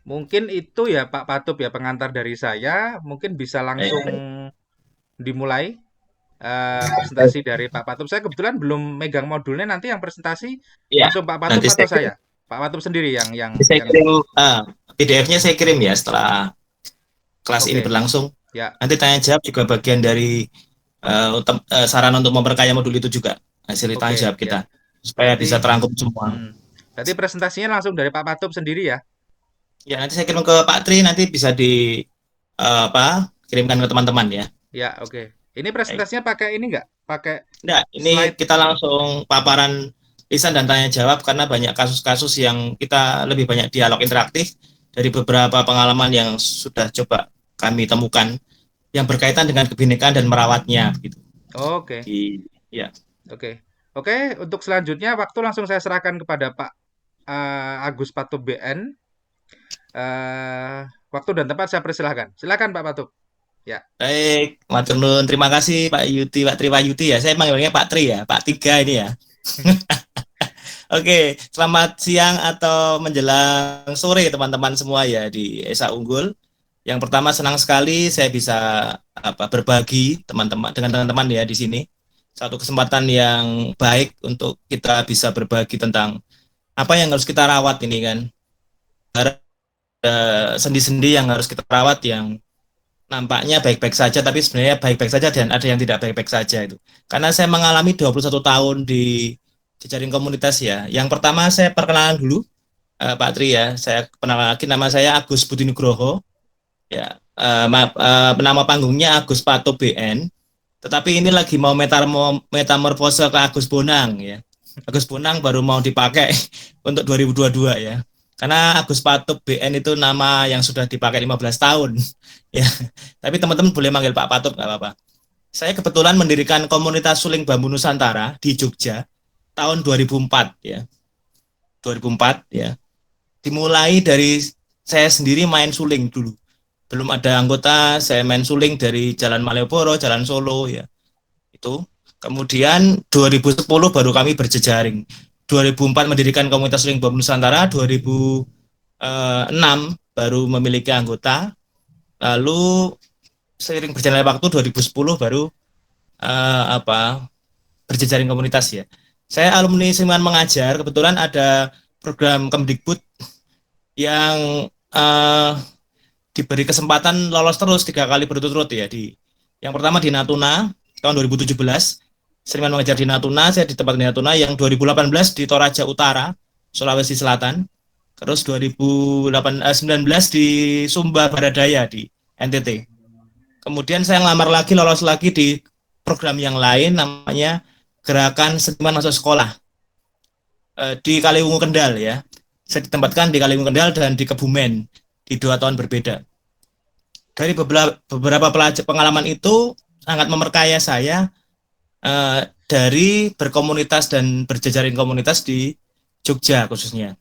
Mungkin itu ya Pak Patup ya pengantar dari saya. Mungkin bisa langsung Baik, dimulai presentasi baik. dari Pak Patup. Saya kebetulan belum megang modulnya. Nanti yang presentasi Iya, langsung Pak Patup nanti atau saya kirim, saya? Pak Patup sendiri yang saya yang kirim PDF-nya saya kirim ya setelah kelas ini oke. berlangsung. Ya, Nanti tanya jawab juga bagian dari saran untuk memperkaya modul itu juga hasil tanya oke, jawab ya. kita supaya Berarti bisa terangkum semua. mm, berarti presentasinya langsung dari Pak Patup sendiri ya? Ya nanti saya kirim ke Pak Tri, nanti bisa di kirimkan ke teman-teman ya. Ya, oke. Ini Baik. presentasinya pakai ini nggak? Pakai Enggak, ini slide. kita langsung paparan lisan dan tanya jawab karena banyak kasus-kasus yang kita lebih banyak dialog interaktif dari beberapa pengalaman yang sudah coba kami temukan yang berkaitan dengan kebinekaan dan merawatnya gitu. Oke, Di ya. oke. Oke, untuk selanjutnya waktu langsung saya serahkan kepada Pak Agus Patup BN. Waktu dan tempat saya persilahkan. Silakan Pak Patup. Ya, Baik, matur nuwun. Terima kasih Pak Yuti, Pak Tri Wahyudi ya. Saya manggilnya Pak Tri ya, Pak Tiga ini ya. Oke, selamat siang atau menjelang sore teman-teman semua ya di Esa Unggul. Yang pertama senang sekali saya bisa berbagi teman-teman dengan teman-teman ya di sini. Satu kesempatan yang baik untuk kita bisa berbagi tentang apa yang harus kita rawat ini kan. Sendi-sendi yang harus kita rawat yang nampaknya baik-baik saja tapi sebenarnya baik-baik saja dan ada yang tidak baik-baik saja itu. Karena saya mengalami 21 tahun di jejaring komunitas ya. Yang pertama saya perkenalan dulu Pak Tri ya. Saya kenal lagi nama saya Agus Budi Nugroho ya. Nama panggungnya Agus Pato BN. Tetapi ini lagi mau metamorfose ke Agus Bonang ya. Agus Bonang baru mau dipakai untuk 2022 ya. Karena Agus Patut BN itu nama yang sudah dipakai 15 tahun. Ya. Tapi teman-teman boleh manggil Pak Patut nggak apa-apa. Saya kebetulan mendirikan komunitas suling bambu Nusantara di Jogja tahun 2004 ya. 2004 ya. Dimulai dari saya sendiri main suling dulu. Belum ada anggota, saya main suling dari Jalan Malioboro, Jalan Solo ya. Itu. Kemudian 2010 baru kami berjejaring. 2004 mendirikan komunitas suling bambu Nusantara, 2006 baru memiliki anggota. Lalu seiring berjalannya waktu 2010 baru berjejaring komunitas ya. Saya alumni Seniman Mengajar, kebetulan ada program Kemdikbud yang diberi kesempatan lolos terus 3 kali berturut-turut ya di yang pertama di Natuna tahun 2017 Seniman Mengajar di Natuna, saya di tempat di Natuna, yang 2018 di Toraja Utara, Sulawesi Selatan, terus 2019 di Sumba Baradaya di NTT. Kemudian saya ngelamar lagi, lolos lagi di program yang lain namanya Gerakan Seniman Masuk Sekolah di Kaliwungu Kendal ya. Saya ditempatkan di Kaliwungu Kendal dan di Kebumen di 2 tahun berbeda. Dari beberapa pengalaman itu sangat memperkaya saya dari berkomunitas dan berjejaring komunitas di Jogja khususnya.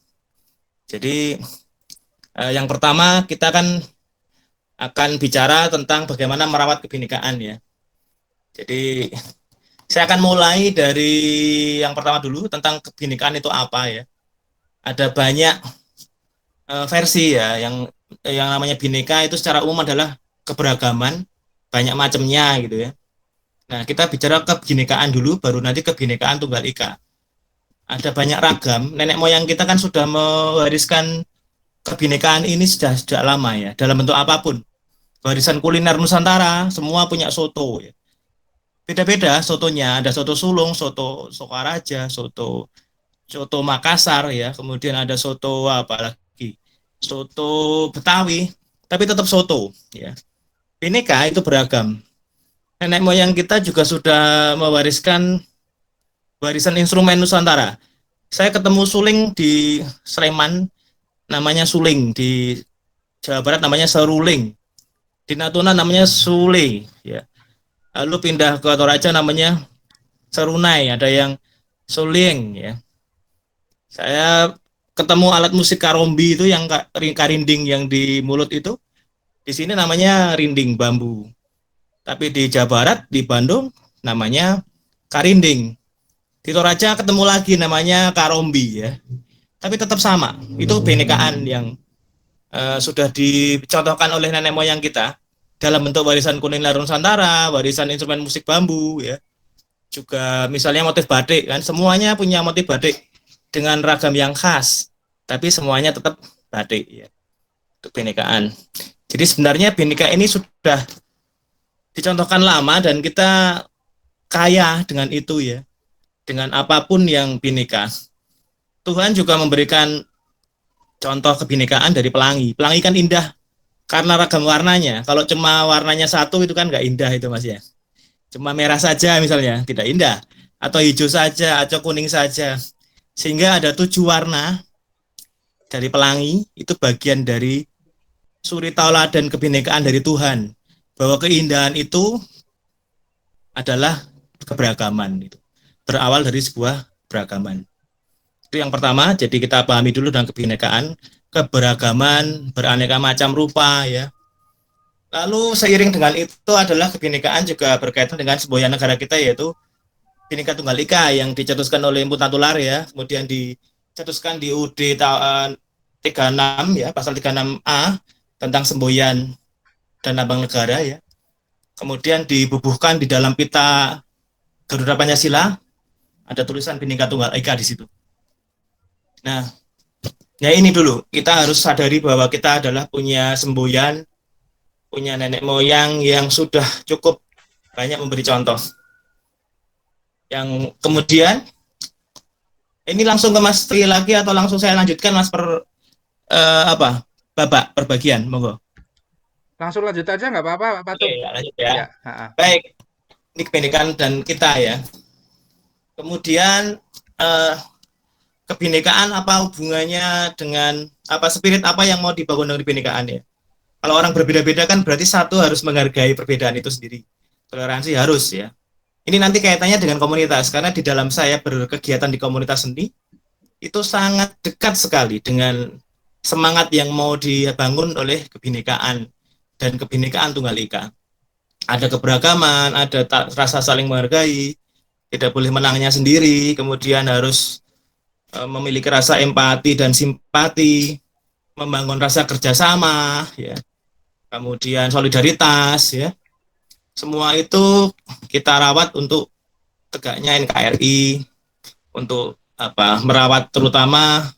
Jadi yang pertama kita kan akan bicara tentang bagaimana merawat kebinekaan ya. Jadi saya akan mulai dari yang pertama dulu tentang kebinekaan itu apa ya. Ada banyak versi ya yang namanya bineka itu secara umum adalah keberagaman, banyak macamnya gitu ya. Nah, kita bicara kebinekaan dulu baru nanti kebinekaan tunggal ika. Ada banyak ragam. Nenek moyang kita kan sudah mewariskan kebinekaan ini sudah sejak lama ya, dalam bentuk apapun. Warisan kuliner Nusantara, semua punya soto ya. Beda-beda sotonya, ada soto sulung, soto Sokaraja, soto soto Makassar ya, kemudian ada soto apa lagi? Soto Betawi, tapi tetap soto ya. Bineka itu beragam. Nenek moyang kita juga sudah mewariskan warisan instrumen Nusantara. Saya ketemu suling di Sleman, namanya suling, di Jawa Barat namanya seruling, di Natuna namanya sule ya. Lalu pindah ke Toraja namanya serunai, ada yang suling ya. Saya ketemu alat musik karombi itu yang karinding yang di mulut itu, di sini namanya rinding bambu. Tapi di Jawa Barat, di Bandung namanya karinding. Di Toraja ketemu lagi namanya karombi ya. tapi tetap sama. Itu kebinekaan yang sudah dicontohkan oleh nenek moyang kita dalam bentuk warisan kuliner Nusantara, warisan instrumen musik bambu, ya. Juga misalnya motif batik kan, semuanya punya motif batik dengan ragam yang khas, tapi semuanya tetap batik, ya. Itu kebinekaan. Jadi sebenarnya Bhinneka ini sudah dicontohkan lama dan kita kaya dengan itu, ya. Dengan apapun yang Bhinneka. Tuhan juga memberikan contoh kebinekaan dari pelangi. Pelangi kan indah karena ragam warnanya. Kalau cuma warnanya satu itu kan nggak indah itu Mas ya. Cuma merah saja misalnya tidak indah. Atau hijau saja, atau kuning saja. Sehingga ada 7 warna dari pelangi, itu bagian dari suri tauladan kebinekaan dari Tuhan. Bahwa keindahan itu adalah keberagaman. Itu berawal dari sebuah beragaman. Itu yang pertama, jadi kita pahami dulu dengan kebinekaan, keberagaman, beraneka macam rupa, ya. Lalu seiring dengan itu adalah kebinekaan juga berkaitan dengan semboyan negara kita, yaitu Bhinneka Tunggal Ika yang dicetuskan oleh Empu Tatular, ya, kemudian dicetuskan di UUD 36, ya, pasal 36A tentang semboyan dan lambang negara, ya. Kemudian dibubuhkan di dalam pita Garuda Pancasila, ada tulisan Bhinneka Tunggal Ika di situ. Nah, ya ini dulu, kita harus sadari bahwa kita adalah punya semboyan, punya nenek moyang yang sudah cukup banyak memberi contoh. Yang kemudian, ini langsung ke Mas Tri lagi atau langsung saya lanjutkan Mas babak perbagian, monggo. Langsung lanjut aja nggak apa-apa, Pak Oke, Tum. ya, lanjut ya. Ya, ha-ha. Baik, ini kebinekaan dan kita, ya. Kemudian kebinekaan apa hubungannya dengan spirit apa yang mau dibangun dengan kebinekaan, ya. Kalau orang berbeda-beda kan berarti satu harus menghargai perbedaan itu sendiri. Toleransi harus, ya. Ini nanti kaitannya dengan komunitas, karena di dalam saya berkegiatan di komunitas seni, itu sangat dekat sekali dengan semangat yang mau dibangun oleh kebinekaan dan kebinekaan Tunggal Ika. Ada keberagaman, ada rasa saling menghargai, tidak boleh menangnya sendiri, kemudian harus memiliki rasa empati dan simpati, membangun rasa kerjasama, ya. Kemudian solidaritas, ya. Semua itu kita rawat untuk tegaknya NKRI, untuk merawat terutama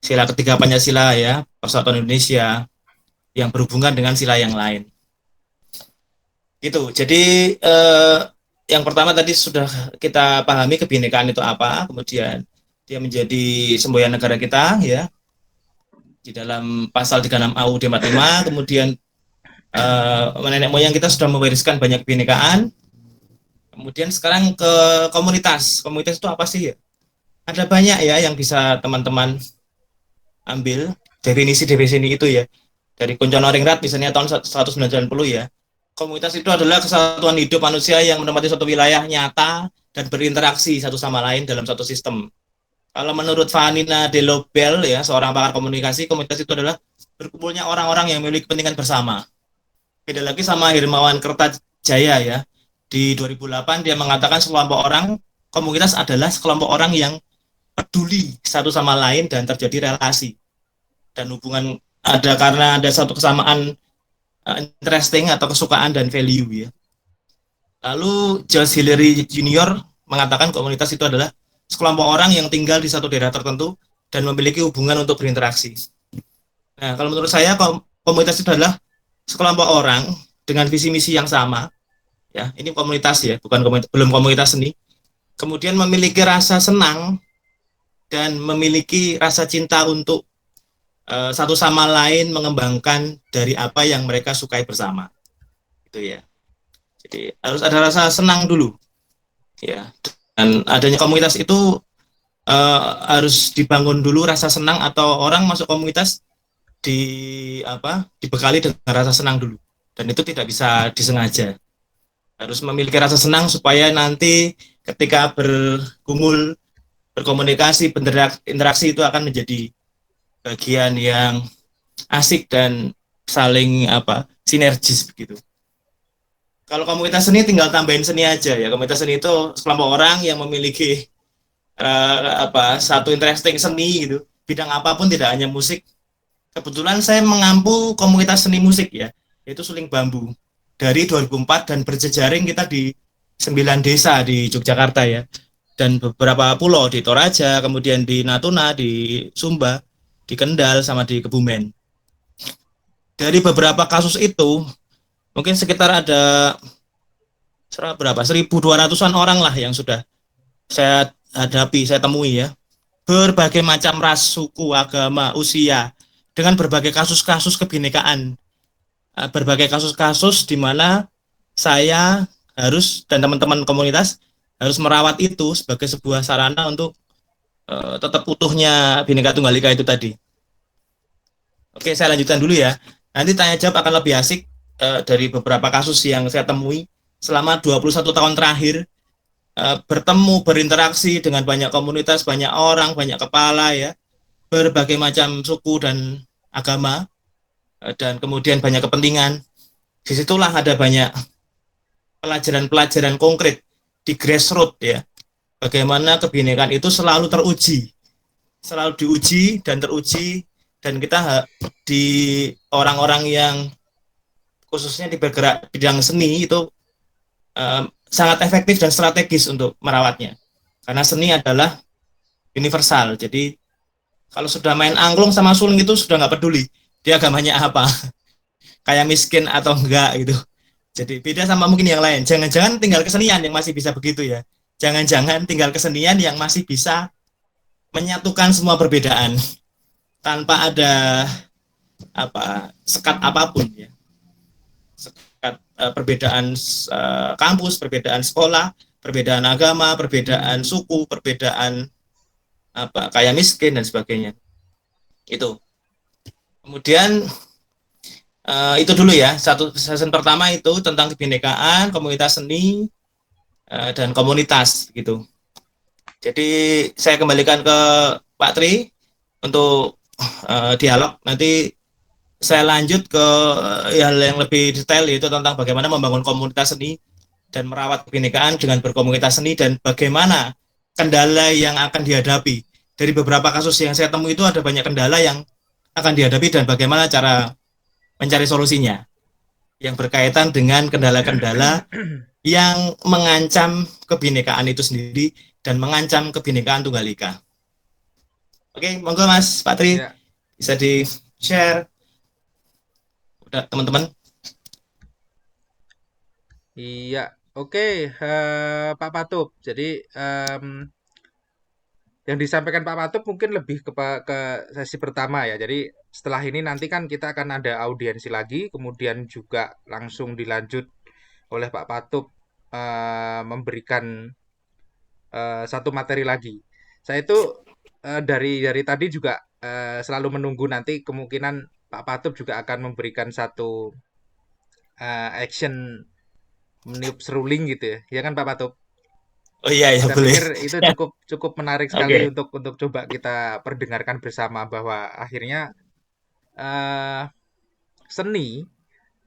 sila ketiga Pancasila, ya, Persatuan Indonesia yang berhubungan dengan sila yang lain. Gitu. Jadi yang pertama tadi sudah kita pahami kebinekaan itu apa, kemudian dia menjadi semboyan negara kita, ya, di dalam pasal 36 AUUD 45, kemudian nenek moyang kita sudah mewariskan banyak kebinekaan. Kemudian sekarang ke komunitas. Komunitas itu apa sih, ya? Ada banyak, ya, yang bisa teman-teman ambil definisi itu, ya. Dari Kunchoro Ringrat misalnya tahun 1990, ya. Komunitas itu adalah kesatuan hidup manusia yang menempati suatu wilayah nyata dan berinteraksi satu sama lain dalam satu sistem. Kalau menurut Vanina De Lobel, ya, seorang pakar komunikasi, komunitas itu adalah berkumpulnya orang-orang yang memiliki kepentingan bersama. Beda lagi sama Hermawan Kertajaya, ya. Di 2008 dia mengatakan sekelompok orang, komunitas adalah sekelompok orang yang peduli satu sama lain dan terjadi relasi. Dan hubungan ada karena ada satu kesamaan interesting atau kesukaan dan value, ya. Lalu Josh Hillary Junior mengatakan komunitas itu adalah sekelompok orang yang tinggal di satu daerah tertentu dan memiliki hubungan untuk berinteraksi. Nah, kalau menurut saya komunitas itu adalah sekelompok orang dengan visi misi yang sama, ya. Ini komunitas, ya, belum komunitas seni. Kemudian memiliki rasa senang dan memiliki rasa cinta untuk satu sama lain mengembangkan dari apa yang mereka sukai bersama, gitu, ya. Jadi harus ada rasa senang dulu, ya. Dan adanya komunitas itu harus dibangun dulu rasa senang, atau orang masuk komunitas dibekali dengan rasa senang dulu, dan itu tidak bisa disengaja. Harus memiliki rasa senang supaya nanti ketika bergumul, berkomunikasi, berinteraksi itu akan menjadi bagian yang asik dan saling sinergis begitu. Kalau komunitas seni tinggal tambahin seni aja, ya. Komunitas seni itu sekelompok orang yang memiliki satu interesting seni gitu, bidang apapun, tidak hanya musik. Kebetulan saya mengampu komunitas seni musik ya, yaitu Suling Bambu. Dari 2004 dan berjejaring kita di 9 desa di Yogyakarta ya. Dan beberapa pulau di Toraja, kemudian di Natuna, di Sumba, di Kendal, sama di Kebumen. Dari beberapa kasus itu, mungkin sekitar ada berapa? 1.200-an orang lah yang sudah saya hadapi, saya temui ya. Berbagai macam ras, suku, agama, usia, dengan berbagai kasus-kasus kebinekaan. Berbagai kasus-kasus di mana saya harus dan teman-teman komunitas harus merawat itu sebagai sebuah sarana untuk tetap utuhnya Bhinneka Tunggal Ika itu tadi. Oke, saya lanjutkan dulu ya. Nanti tanya jawab akan lebih asik dari beberapa kasus yang saya temui selama 21 tahun terakhir, bertemu, berinteraksi dengan banyak komunitas, banyak orang, banyak kepala ya, berbagai macam suku dan agama, dan kemudian banyak kepentingan. Disitulah ada banyak pelajaran-pelajaran konkret di grassroots ya. Bagaimana kebinekaan itu selalu teruji, selalu diuji dan teruji, dan kita di orang-orang yang khususnya di bergerak bidang seni itu sangat efektif dan strategis untuk merawatnya. Karena seni adalah universal. Jadi kalau sudah main angklung sama suling itu sudah nggak peduli dia agamanya apa, kayak miskin atau enggak gitu. Jadi beda sama mungkin yang lain. Jangan-jangan tinggal kesenian yang masih bisa begitu ya. Jangan-jangan tinggal kesenian yang masih bisa menyatukan semua perbedaan tanpa ada sekat apapun ya. Sekat perbedaan kampus, perbedaan sekolah, perbedaan agama, perbedaan suku, perbedaan kaya miskin dan sebagainya. Itu. Kemudian itu dulu ya, satu season pertama itu tentang kebinekaan, komunitas seni, dan komunitas gitu. Jadi saya kembalikan ke Pak Tri untuk dialog. Nanti saya lanjut ke hal yang lebih detail, yaitu tentang bagaimana membangun komunitas seni dan merawat kebinekaan dengan berkomunitas seni, dan bagaimana kendala yang akan dihadapi. Dari beberapa kasus yang saya temui itu ada banyak kendala yang akan dihadapi dan bagaimana cara mencari solusinya yang berkaitan dengan kendala-kendala yang mengancam kebinekaan itu sendiri dan mengancam kebinekaan Tunggal Ika. Oke, monggo Mas Patri Ya, bisa di share udah teman-teman. iya. Oke, Pak Patup. Jadi yang disampaikan Pak Patup mungkin lebih ke sesi pertama ya. Jadi setelah ini nanti kan kita akan ada audiensi lagi, kemudian juga langsung dilanjut oleh Pak Patup memberikan satu materi lagi. Saya itu dari tadi juga selalu menunggu nanti kemungkinan Pak Patup juga akan memberikan satu action meniup seruling gitu ya. Ya kan Pak Patup? Oh iya ya Saya boleh. pikir itu cukup cukup menarik sekali Oke. untuk coba kita perdengarkan bersama bahwa akhirnya eh, seni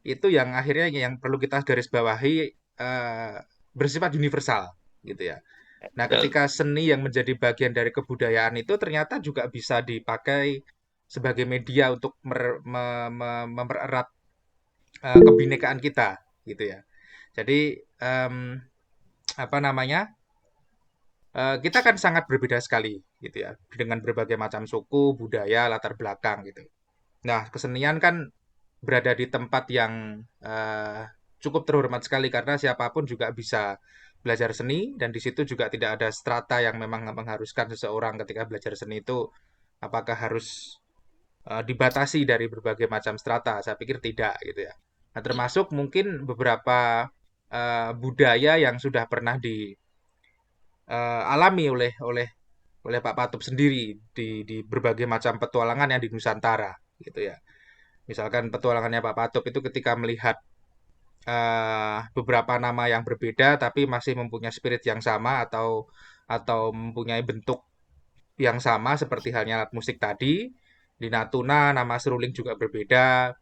itu yang akhirnya yang perlu kita garis bawahi eh, bersifat universal gitu ya. Nah, Betul. ketika seni yang menjadi bagian dari kebudayaan itu ternyata juga bisa dipakai sebagai media untuk mempererat kebinekaan kita gitu ya. Jadi apa namanya? Kita kan sangat berbeda sekali gitu ya dengan berbagai macam suku, budaya, latar belakang gitu. Nah, kesenian kan berada di tempat yang cukup terhormat sekali karena siapapun juga bisa belajar seni dan di situ juga tidak ada strata yang memang mengharuskan seseorang ketika belajar seni itu apakah harus dibatasi dari berbagai macam strata. Saya pikir tidak gitu ya. Nah, termasuk mungkin beberapa budaya yang sudah pernah dialami oleh Pak Patup sendiri di berbagai macam petualangan yang di Nusantara gitu ya. Misalkan petualangannya Pak Patup itu ketika melihat beberapa nama yang berbeda tapi masih mempunyai spirit yang sama atau mempunyai bentuk yang sama seperti halnya alat musik tadi. Di Natuna nama seruling juga berbeda,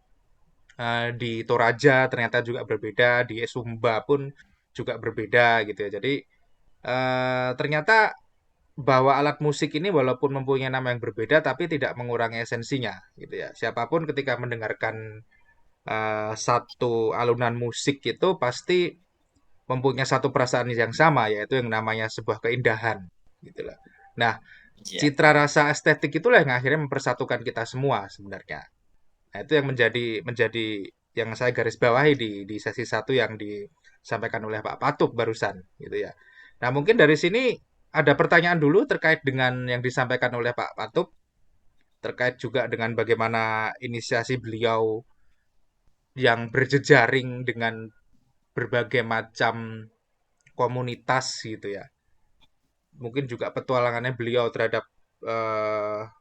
di Toraja ternyata juga berbeda, di Sumba pun juga berbeda gitu ya. Jadi ternyata bahwa alat musik ini walaupun mempunyai nama yang berbeda tapi tidak mengurangi esensinya gitu ya. Siapapun ketika mendengarkan satu alunan musik itu pasti mempunyai satu perasaan yang sama, yaitu yang namanya sebuah keindahan gitu loh. Nah, Ya. citra rasa estetik itulah yang akhirnya mempersatukan kita semua sebenarnya. Nah, itu yang menjadi yang saya garis bawahi di sesi satu yang disampaikan oleh Pak Patuk barusan gitu ya. Nah, mungkin dari sini ada pertanyaan dulu terkait dengan yang disampaikan oleh Pak Patuk, terkait juga dengan bagaimana inisiasi beliau yang berjejaring dengan berbagai macam komunitas gitu ya. Mungkin juga petualangannya beliau terhadap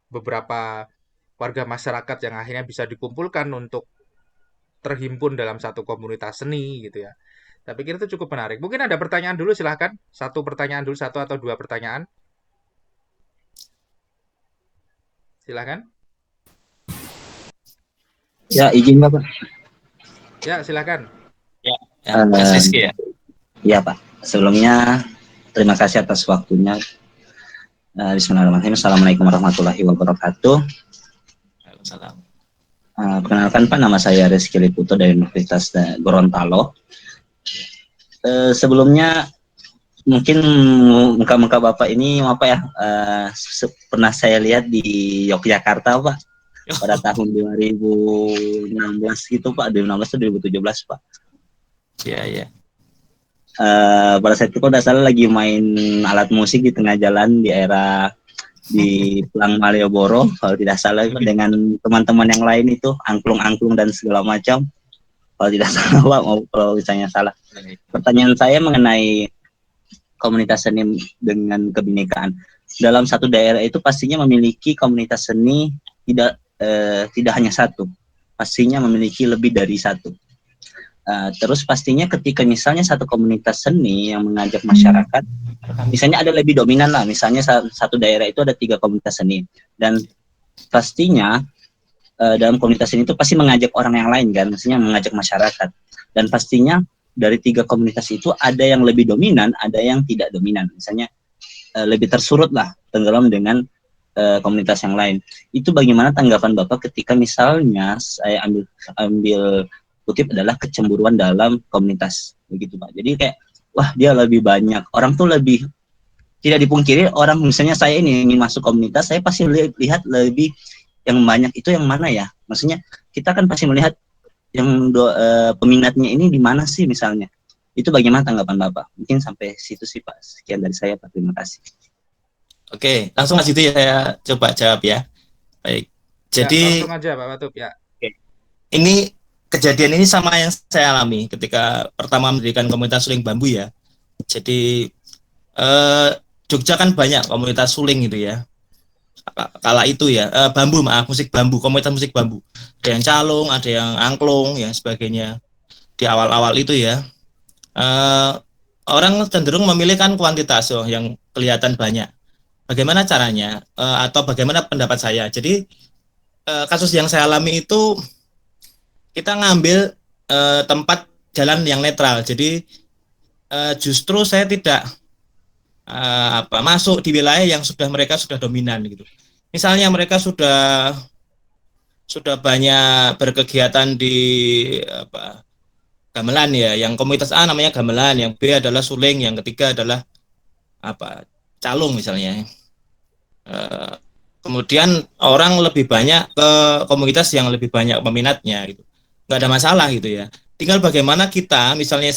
beberapa warga masyarakat yang akhirnya bisa dikumpulkan untuk terhimpun dalam satu komunitas seni gitu ya. Saya pikir itu cukup menarik. Mungkin ada pertanyaan dulu, silahkan. Satu pertanyaan dulu, satu atau dua pertanyaan. Silahkan. Ya, izin Bapak. Ya, silahkan. Ya, ya, Mas Rizky ya. Iya Pak. Sebelumnya terima kasih atas waktunya. Bismillahirrahmanirrahim. Assalamualaikum warahmatullahi wabarakatuh. Waalaikumsalam. Perkenalkan Pak, nama saya Rizky Liputo dari Universitas Gorontalo. Sebelumnya mungkin muka-muka Bapak ini apa ya? Pernah saya lihat di Yogyakarta Pak. Pada tahun 2016 gitu Pak, 2016 atau 2017 Pak. Iya, iya. Pada saat itu kalau tidak salah lagi main alat musik di tengah jalan di era di Pelang Malioboro kalau tidak salah dengan teman-teman yang lain itu angklung-angklung dan segala macam kalau tidak salah Pak, kalau misalnya salah. Pertanyaan saya mengenai komunitas seni dengan kebinekaan. Dalam satu daerah itu pastinya memiliki komunitas seni tidak hanya satu, pastinya memiliki lebih dari satu. Terus pastinya ketika misalnya satu komunitas seni yang mengajak masyarakat, misalnya ada lebih dominan lah, misalnya satu daerah itu ada 3 komunitas seni, dan pastinya dalam komunitas seni itu pasti mengajak orang yang lain kan, maksudnya mengajak masyarakat, dan pastinya dari 3 komunitas itu ada yang lebih dominan, ada yang tidak dominan, misalnya lebih tersurut lah, tenggelam dengan komunitas yang lain. Itu bagaimana tanggapan Bapak ketika misalnya saya ambil kutip adalah kecemburuan dalam komunitas begitu Pak. Jadi kayak wah dia lebih banyak, orang tuh lebih, tidak dipungkiri orang misalnya saya ini ingin masuk komunitas, saya pasti lihat lebih yang banyak itu yang mana ya. Maksudnya kita kan pasti melihat yang peminatnya ini di mana sih misalnya. Itu bagaimana tanggapan Bapak? Mungkin sampai situ sih Pak. Sekian dari saya Pak. Terima kasih. Oke, langsung aja itu ya saya coba jawab ya. Baik. Jadi ya, langsung aja Pak Watup ya. Ini kejadian ini sama yang saya alami ketika pertama mendirikan komunitas suling bambu ya. Jadi Jogja kan banyak komunitas suling gitu ya. Kala itu ya, bambu musik bambu, komunitas musik bambu. Ada yang calung, ada yang angklung, ya sebagainya. Di awal-awal itu ya, orang cenderung memilih kan kuantitas yang kelihatan banyak. Bagaimana caranya atau bagaimana pendapat saya? Jadi kasus yang saya alami itu kita ngambil tempat jalan yang netral. Jadi justru saya tidak masuk di wilayah yang mereka sudah dominan gitu. Misalnya mereka sudah banyak berkegiatan di gamelan ya, yang komunitas A namanya gamelan, yang B adalah suling, yang ketiga adalah calung misalnya. Kemudian orang lebih banyak ke komunitas yang lebih banyak peminatnya gitu. Nggak ada masalah gitu ya. Tinggal bagaimana kita, misalnya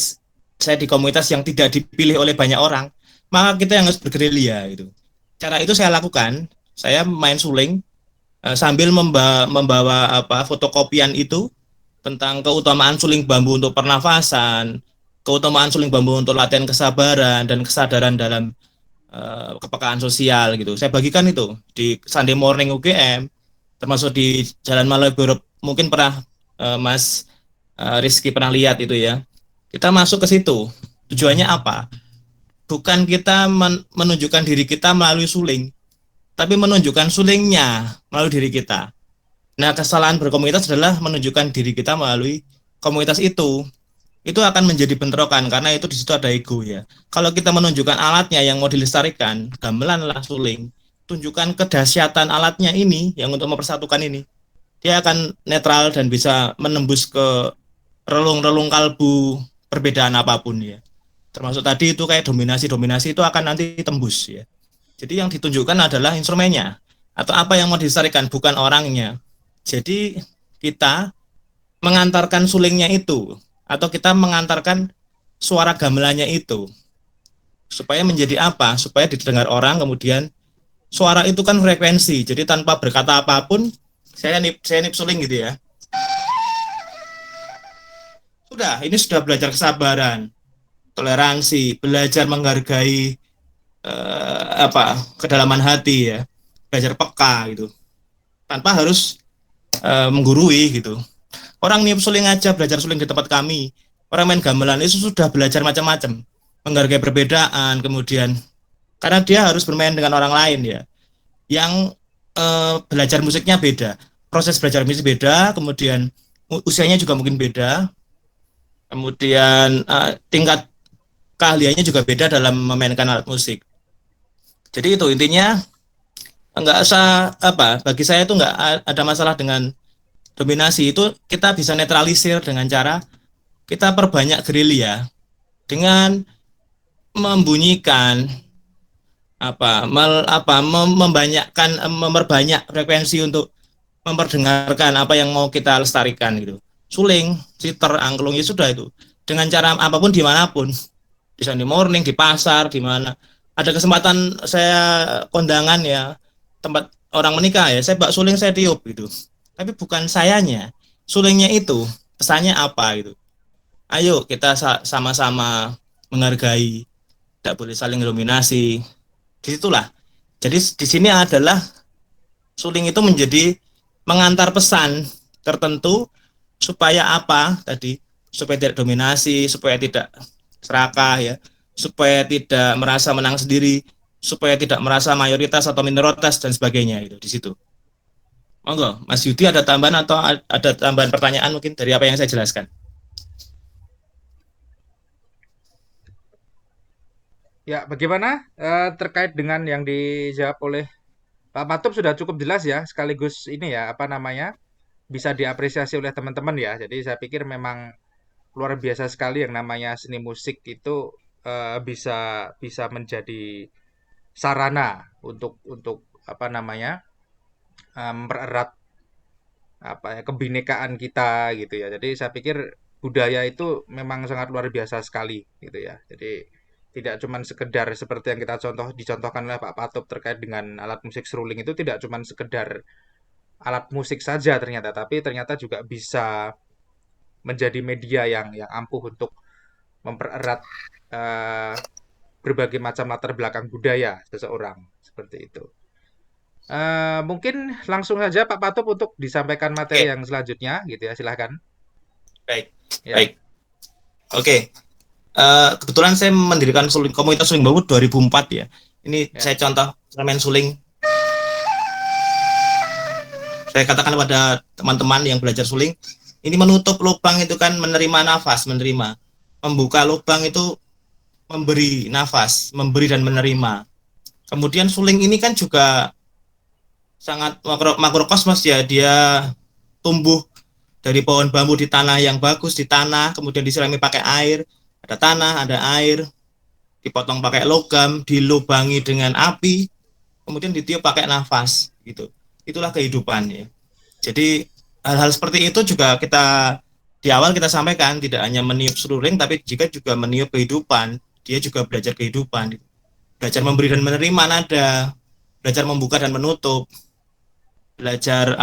saya di komunitas yang tidak dipilih oleh banyak orang, maka kita yang harus bergerilya gitu. Cara itu saya lakukan. Saya main suling sambil membawa fotokopian itu tentang keutamaan suling bambu untuk pernafasan, keutamaan suling bambu untuk latihan kesabaran dan kesadaran dalam kepekaan sosial gitu. Saya bagikan itu di Sunday Morning UGM, termasuk di Jalan Malioboro. Mungkin pernah Mas Rizky pernah lihat itu ya. Kita masuk ke situ. Tujuannya apa? Bukan kita menunjukkan diri kita melalui suling, tapi menunjukkan sulingnya melalui diri kita. Nah, kesalahan berkomunitas adalah menunjukkan diri kita melalui komunitas itu. itu akan menjadi bentrokan karena itu di situ ada ego ya. Kalau kita menunjukkan alatnya yang mau dilestarikan, gamelan lah suling, tunjukkan kedahsyatan alatnya ini yang untuk mempersatukan ini, dia akan netral dan bisa menembus ke relung-relung kalbu perbedaan apapun ya. Termasuk tadi itu kayak dominasi itu akan nanti tembus ya. Jadi yang ditunjukkan adalah instrumennya atau apa yang mau dilestarikan, bukan orangnya. Jadi kita mengantarkan sulingnya itu atau kita mengantarkan suara gamelannya itu supaya menjadi apa? Supaya didengar orang, kemudian suara itu kan frekuensi. Jadi tanpa berkata apapun, saya nip suling gitu ya. Ini sudah belajar kesabaran, toleransi, belajar menghargai kedalaman hati ya, belajar peka gitu, tanpa harus menggurui gitu. Orang niup suling aja belajar suling di tempat kami, orang main gamelan itu sudah belajar macam-macam, menghargai perbedaan, kemudian karena dia harus bermain dengan orang lain ya, yang belajar musiknya beda, proses belajar musik beda, kemudian usianya juga mungkin beda, kemudian tingkat keahliannya juga beda dalam memainkan alat musik. Jadi itu intinya, nggak usah bagi saya itu nggak ada masalah dengan dominasi. Itu kita bisa netralisir dengan cara kita perbanyak gerilya dengan membunyikan memperbanyak frekuensi untuk memperdengarkan apa yang mau kita lestarikan gitu. Suling, siter, angklung, ya sudah itu. Dengan cara apapun dimanapun, di Sunday morning, di pasar, di mana ada kesempatan saya kondangan ya, tempat orang menikah ya, saya bak suling, saya tiup gitu. Tapi bukan sayanya, sulingnya itu pesannya apa gitu. Ayo kita sama-sama menghargai, tidak boleh saling dominasi. Disitulah. Jadi di sini adalah suling itu menjadi mengantar pesan tertentu supaya apa tadi? Supaya tidak dominasi, supaya tidak serakah ya, supaya tidak merasa menang sendiri, supaya tidak merasa mayoritas atau minoritas dan sebagainya itu di situ. Monggo, Mas Yudi ada tambahan atau ada tambahan pertanyaan mungkin dari apa yang saya jelaskan? Ya, bagaimana terkait dengan yang dijawab oleh Pak Matup sudah cukup jelas ya, sekaligus ini ya, apa namanya, bisa diapresiasi oleh teman-teman ya. Jadi saya pikir memang luar biasa sekali yang namanya seni musik itu bisa bisa menjadi sarana untuk apa namanya mempererat apa ya kebinekaan kita gitu ya. Jadi saya pikir budaya itu memang sangat luar biasa sekali gitu ya. Jadi tidak cuma sekedar seperti yang kita dicontohkan oleh Pak Patup terkait dengan alat musik seruling itu tidak cuma sekedar alat musik saja ternyata, tapi ternyata juga bisa menjadi media yang ampuh untuk mempererat eh, berbagai macam latar belakang budaya seseorang seperti itu. Mungkin langsung saja Pak Patup untuk disampaikan materi Oke, yang selanjutnya gitu ya, silahkan. baik, Ya, baik. Oke, kebetulan saya mendirikan komunitas suling bambu 2004 ya. Ini ya, saya contoh main suling. Saya katakan pada teman-teman yang belajar suling, ini menutup lubang itu kan menerima nafas, menerima. Membuka lubang itu memberi nafas, memberi dan menerima. Kemudian suling ini kan juga sangat makrokosmos ya, dia tumbuh dari pohon bambu di tanah yang bagus, di tanah, kemudian disirami pakai air, ada tanah, ada air, dipotong pakai logam, dilubangi dengan api, kemudian ditiup pakai nafas gitu. Itulah kehidupan ya. Jadi hal-hal seperti itu juga kita di awal kita sampaikan, tidak hanya meniup seruling tapi jika juga meniup kehidupan, dia juga belajar kehidupan. Belajar memberi dan menerima nada, belajar membuka dan menutup, belajar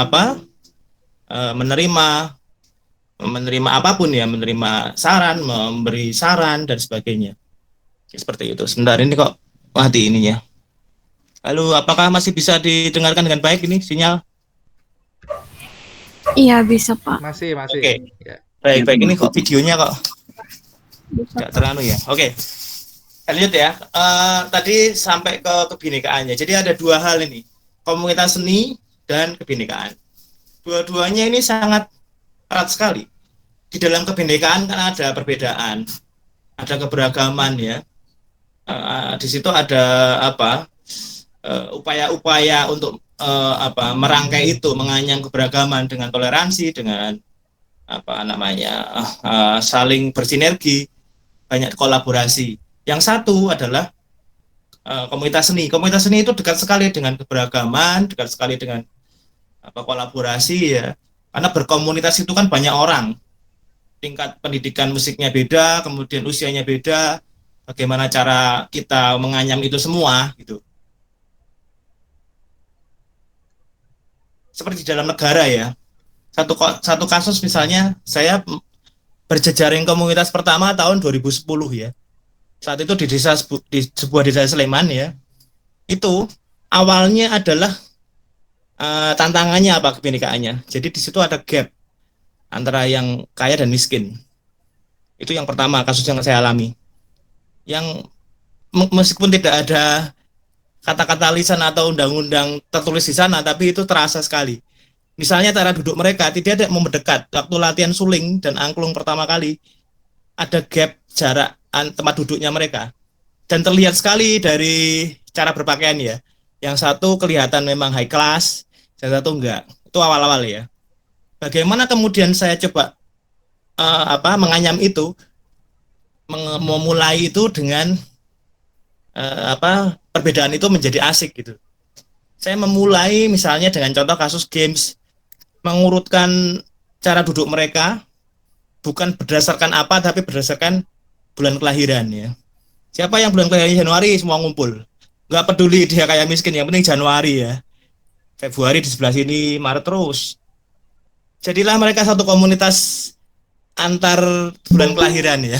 menerima apapun ya, menerima saran, memberi saran dan sebagainya. Seperti itu. Sebentar ini kok mati ininya. Lalu apakah masih bisa didengarkan dengan baik ini sinyal? Iya bisa Pak. masih, masih. Oke. Ya. Baik. Ini kok videonya kok nggak terlalu ya. Oke. Lanjut ya. Tadi sampai ke kebinekaannya. Jadi ada dua hal ini. Komunitas seni dan kebinekaan. Dua-duanya ini sangat erat sekali. di dalam kebinekaan kan ada perbedaan, ada keberagaman ya. Di situ ada apa? Upaya-upaya untuk merangkai itu, menganyam keberagaman dengan toleransi, dengan apa namanya saling bersinergi, banyak kolaborasi. Yang satu adalah komunitas seni. Komunitas seni itu dekat sekali dengan keberagaman, dekat sekali dengan kolaborasi ya. Karena berkomunitas itu kan banyak orang, tingkat pendidikan musiknya beda, kemudian usianya beda, bagaimana cara kita menganyam itu semua gitu. Seperti di dalam negara ya. Satu kasus misalnya, saya berjejaring komunitas pertama tahun 2010 ya. Saat itu di sebuah desa Sleman ya. Itu awalnya adalah tantangannya apa kebinekaannya. Jadi di situ ada gap antara yang kaya dan miskin. Itu yang pertama kasus yang saya alami. Yang meskipun tidak ada kata-kata lisan atau undang-undang tertulis di sana, tapi itu terasa sekali. Misalnya cara duduk mereka tidak ada mendekat. Waktu latihan suling dan angklung pertama kali, ada gap jarak tempat duduknya mereka. Dan terlihat sekali dari cara berpakaian ya. Yang satu kelihatan memang high class, yang satu enggak. Itu awal-awal ya. Bagaimana kemudian saya coba menganyam itu, memulai itu dengan perbedaan itu menjadi asik gitu. Saya memulai misalnya dengan contoh kasus games, mengurutkan cara duduk mereka bukan berdasarkan apa tapi berdasarkan bulan kelahiran ya. Siapa yang bulan kelahirannya Januari semua ngumpul. Nggak peduli dia kaya miskin, yang penting Januari ya. Februari di sebelah sini, Maret terus. Jadilah mereka satu komunitas antar bulan kelahiran ya.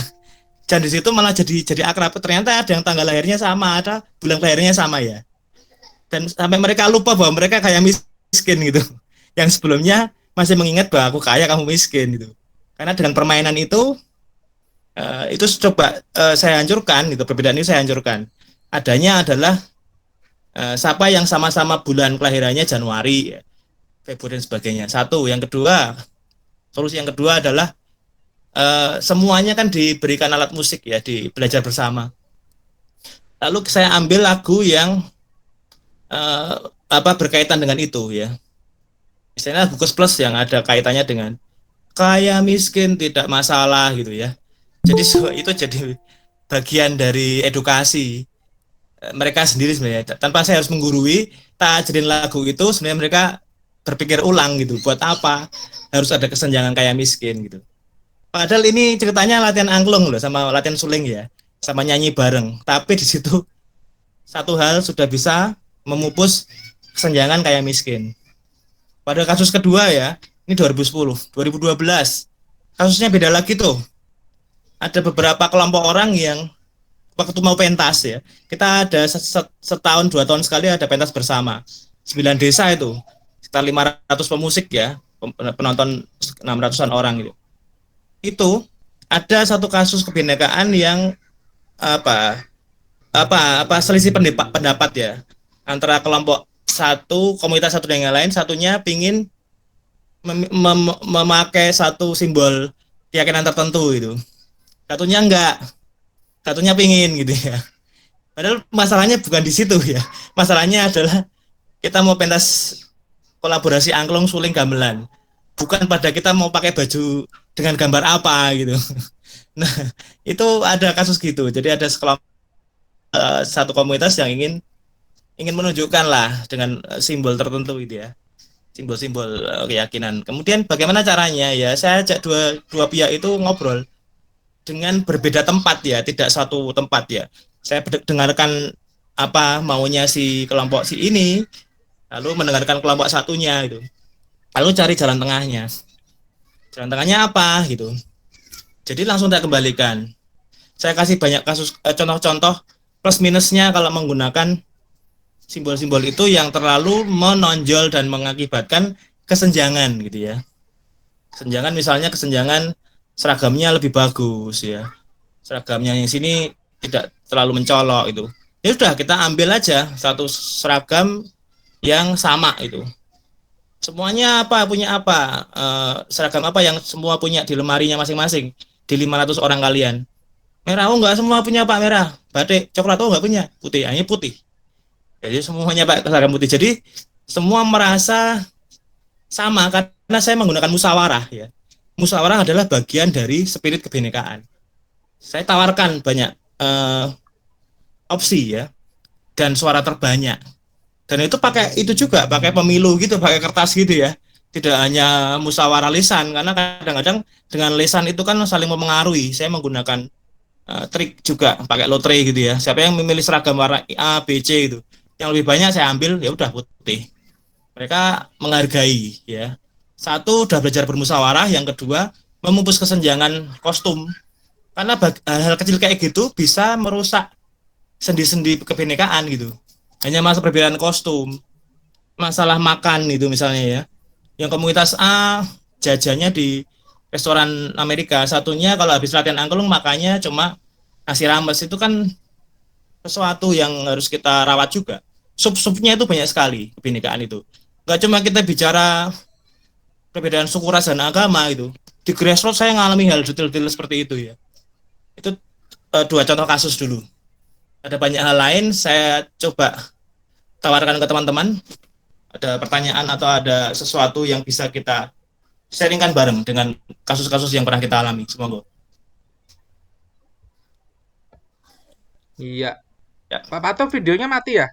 Dan di situ malah jadi akrab. Ternyata ada yang tanggal lahirnya sama, ada bulan kelahirannya sama ya. Dan sampai mereka lupa bahwa mereka kaya miskin gitu. Yang sebelumnya masih mengingat bahwa aku kaya, kamu miskin gitu. Karena dengan permainan itu coba saya hancurkan gitu, perbedaan ini saya hancurkan. Adanya adalah siapa yang sama-sama bulan kelahirannya Januari, Februari dan sebagainya. Satu, yang kedua, solusi yang kedua adalah semuanya kan diberikan alat musik ya, belajar bersama. Lalu saya ambil lagu yang berkaitan dengan itu ya. Misalnya lagu Plus yang ada kaitannya dengan kaya miskin tidak masalah gitu ya. Jadi itu jadi bagian dari edukasi mereka sendiri sebenarnya. Tanpa saya harus menggurui, tak ajarin lagu itu sebenarnya mereka berpikir ulang gitu. Buat apa harus ada kesenjangan kaya miskin gitu. Padahal ini ceritanya latihan angklung loh, sama latihan suling ya, sama nyanyi bareng. Tapi di situ satu hal sudah bisa memupus kesenjangan kaya miskin. Pada kasus kedua ya, ini 2010, 2012, kasusnya beda lagi tuh. Ada beberapa kelompok orang yang waktu mau pentas ya, kita ada setahun 2 tahun sekali ada pentas bersama. 9 desa itu, sekitar 500 pemusik ya, penonton 600-an orang gitu. Itu ada satu kasus kebinekaan yang selisih pendapat ya antara kelompok satu, komunitas satu dengan yang lain. Satunya pingin memakai satu simbol keyakinan tertentu gitu, satunya enggak, satunya pingin gitu ya. Padahal masalahnya bukan di situ ya, masalahnya adalah kita mau pentas kolaborasi angklung suling gamelan, bukan pada kita mau pakai baju dengan gambar apa gitu. Nah itu ada kasus gitu. Jadi ada satu komunitas yang ingin menunjukkan lah dengan simbol tertentu gitu ya, simbol-simbol keyakinan. Kemudian bagaimana caranya ya, saya ajak dua pihak itu ngobrol dengan berbeda tempat ya, tidak satu tempat ya. Saya dengarkan apa maunya si kelompok si ini, lalu mendengarkan kelompok satunya itu, lalu cari jalan tengahnya. Jalan tengahnya apa gitu. Jadi langsung saya kembalikan. Saya kasih banyak kasus contoh-contoh plus minusnya kalau menggunakan simbol-simbol itu yang terlalu menonjol dan mengakibatkan kesenjangan gitu ya. Kesenjangan misalnya kesenjangan seragamnya lebih bagus ya. Seragamnya yang sini tidak terlalu mencolok itu. Ya sudah kita ambil aja satu seragam yang sama itu. Semuanya apa punya apa? Seragam apa yang semua punya di lemarinya masing-masing di 500 orang kalian? Merah, oh enggak semua punya Pak merah. Batik, coklat, oh enggak punya. Putih, hanya putih. Jadi semuanya Pak seragam putih. Jadi semua merasa sama karena saya menggunakan musyawarah ya. Musyawarah adalah bagian dari spirit kebinekaan. Saya tawarkan banyak opsi ya dan suara terbanyak. Dan itu pakai itu juga, pakai pemilu gitu, pakai kertas gitu ya. Tidak hanya musyawarah lisan karena kadang-kadang dengan lisan itu kan saling mempengaruhi. Saya menggunakan trik juga pakai lotre gitu ya. Siapa yang memilih seragam warna A, B, C itu, yang lebih banyak saya ambil ya udah putih. Mereka menghargai ya. Satu udah belajar bermusyawarah, yang kedua memupus kesenjangan kostum. Karena hal kecil kayak gitu bisa merusak sendi-sendi kebinekaan gitu. Hanya masalah perbedaan kostum, masalah makan itu misalnya ya. Yang komunitas A jajannya di restoran Amerika, satunya kalau habis latihan angklung makannya cuma nasi rames, itu kan sesuatu yang harus kita rawat juga. Sub-subnya itu banyak sekali kebinekaan itu. Gak cuma kita bicara perbedaan suku ras dan agama itu. Di grassroots saya ngalami hal detail-detail seperti itu ya. Itu dua contoh kasus dulu. Ada banyak hal lain saya coba tawarkan ke teman-teman. Ada pertanyaan atau ada sesuatu yang bisa kita sharingkan bareng dengan kasus-kasus yang pernah kita alami. Semoga. Iya. Ya. Pak Pato videonya mati ya?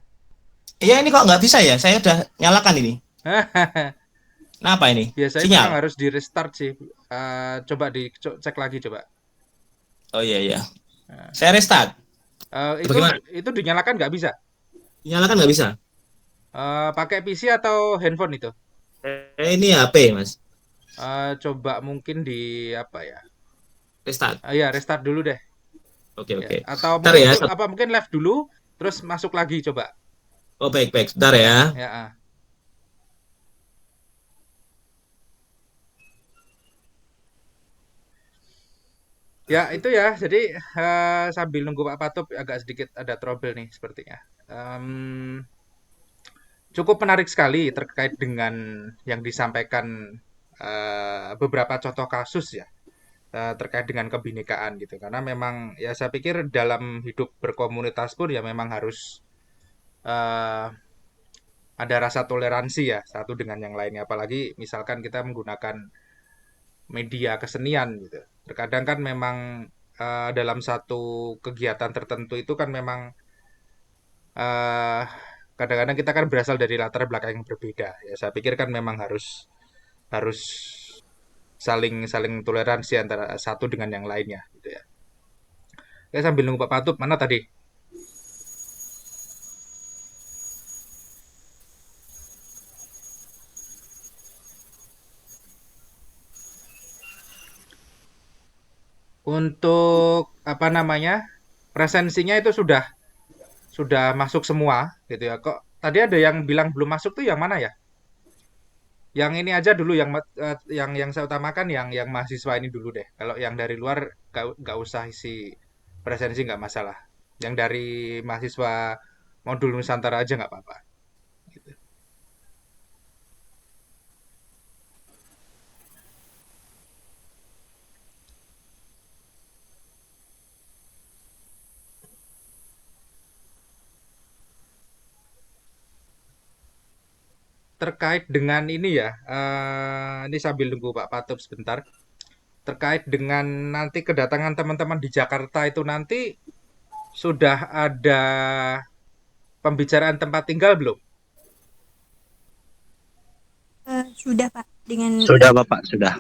Iya ini kok nggak bisa ya? Saya udah nyalakan ini. Kenapa ini? Biasanya Sinyal. memang harus di restart sih. Coba dicek lagi coba. Oh iya iya. Nah, Saya restart. Bagaimana? itu dinyalakan nggak bisa. Nyalakan nggak bisa. Pakai PC atau handphone itu? Ini HP mas. Coba mungkin di apa ya? Restart. Ya restart dulu deh. Oke Ya. oke. Atau Ntar mungkin ya. mungkin left dulu, terus masuk lagi coba. Oh baik baik. Ntar ya. Ya. Ya itu ya. Jadi sambil nunggu Pak Patup agak sedikit ada trouble nih sepertinya. Cukup menarik sekali terkait dengan yang disampaikan beberapa contoh kasus ya terkait dengan kebinekaan gitu. Karena memang ya saya pikir dalam hidup berkomunitas pun ya memang harus eh, ada rasa toleransi ya satu dengan yang lainnya. Apalagi misalkan kita menggunakan media kesenian gitu. Terkadang kan memang dalam satu kegiatan tertentu itu kan memang eh, kadang-kadang kita kan berasal dari latar belakang yang berbeda. Ya saya pikir kan memang harus harus saling saling toleransi antara satu dengan yang lainnya gitu ya. Ya sambil nunggu Pak Patup, mana tadi? Untuk apa namanya? Presensinya itu sudah masuk semua gitu ya. Kok tadi ada yang bilang belum masuk tuh yang mana ya? Yang ini aja dulu yang saya utamakan yang mahasiswa ini dulu deh. Kalau yang dari luar nggak usah isi presensi nggak masalah. Yang dari mahasiswa modul Nusantara aja nggak apa-apa. Gitu. Terkait dengan ini ya, ini sambil nunggu Pak Patup sebentar. Terkait dengan nanti kedatangan teman-teman di Jakarta itu nanti sudah ada pembicaraan tempat tinggal belum? Sudah Pak, dengan Sudah Bapak, sudah.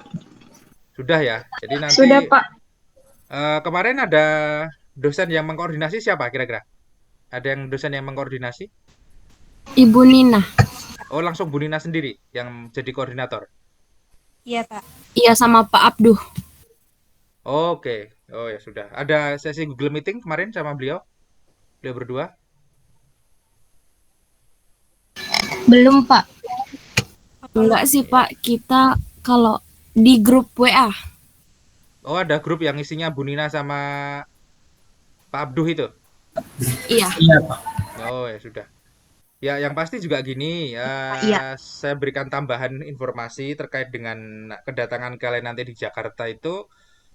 Sudah ya. Jadi nanti Sudah, Pak. kemarin ada dosen yang mengkoordinasi siapa kira-kira? Ada yang dosen yang mengkoordinasi? Ibu Nina. Oh, langsung Bu Nina sendiri yang jadi koordinator. iya Pak. Iya sama Pak Abduh. Oke. Oh ya sudah. Ada sesi Google Meeting kemarin sama beliau? Beliau berdua? Belum, Pak. Enggak sih, Pak. Kita kalau di grup WA. Oh, ada grup yang isinya Bu Nina sama Pak Abduh itu? Iya. Oh ya sudah. Ya, yang pasti juga gini, Iya. saya berikan tambahan informasi terkait dengan kedatangan kalian nanti di Jakarta itu,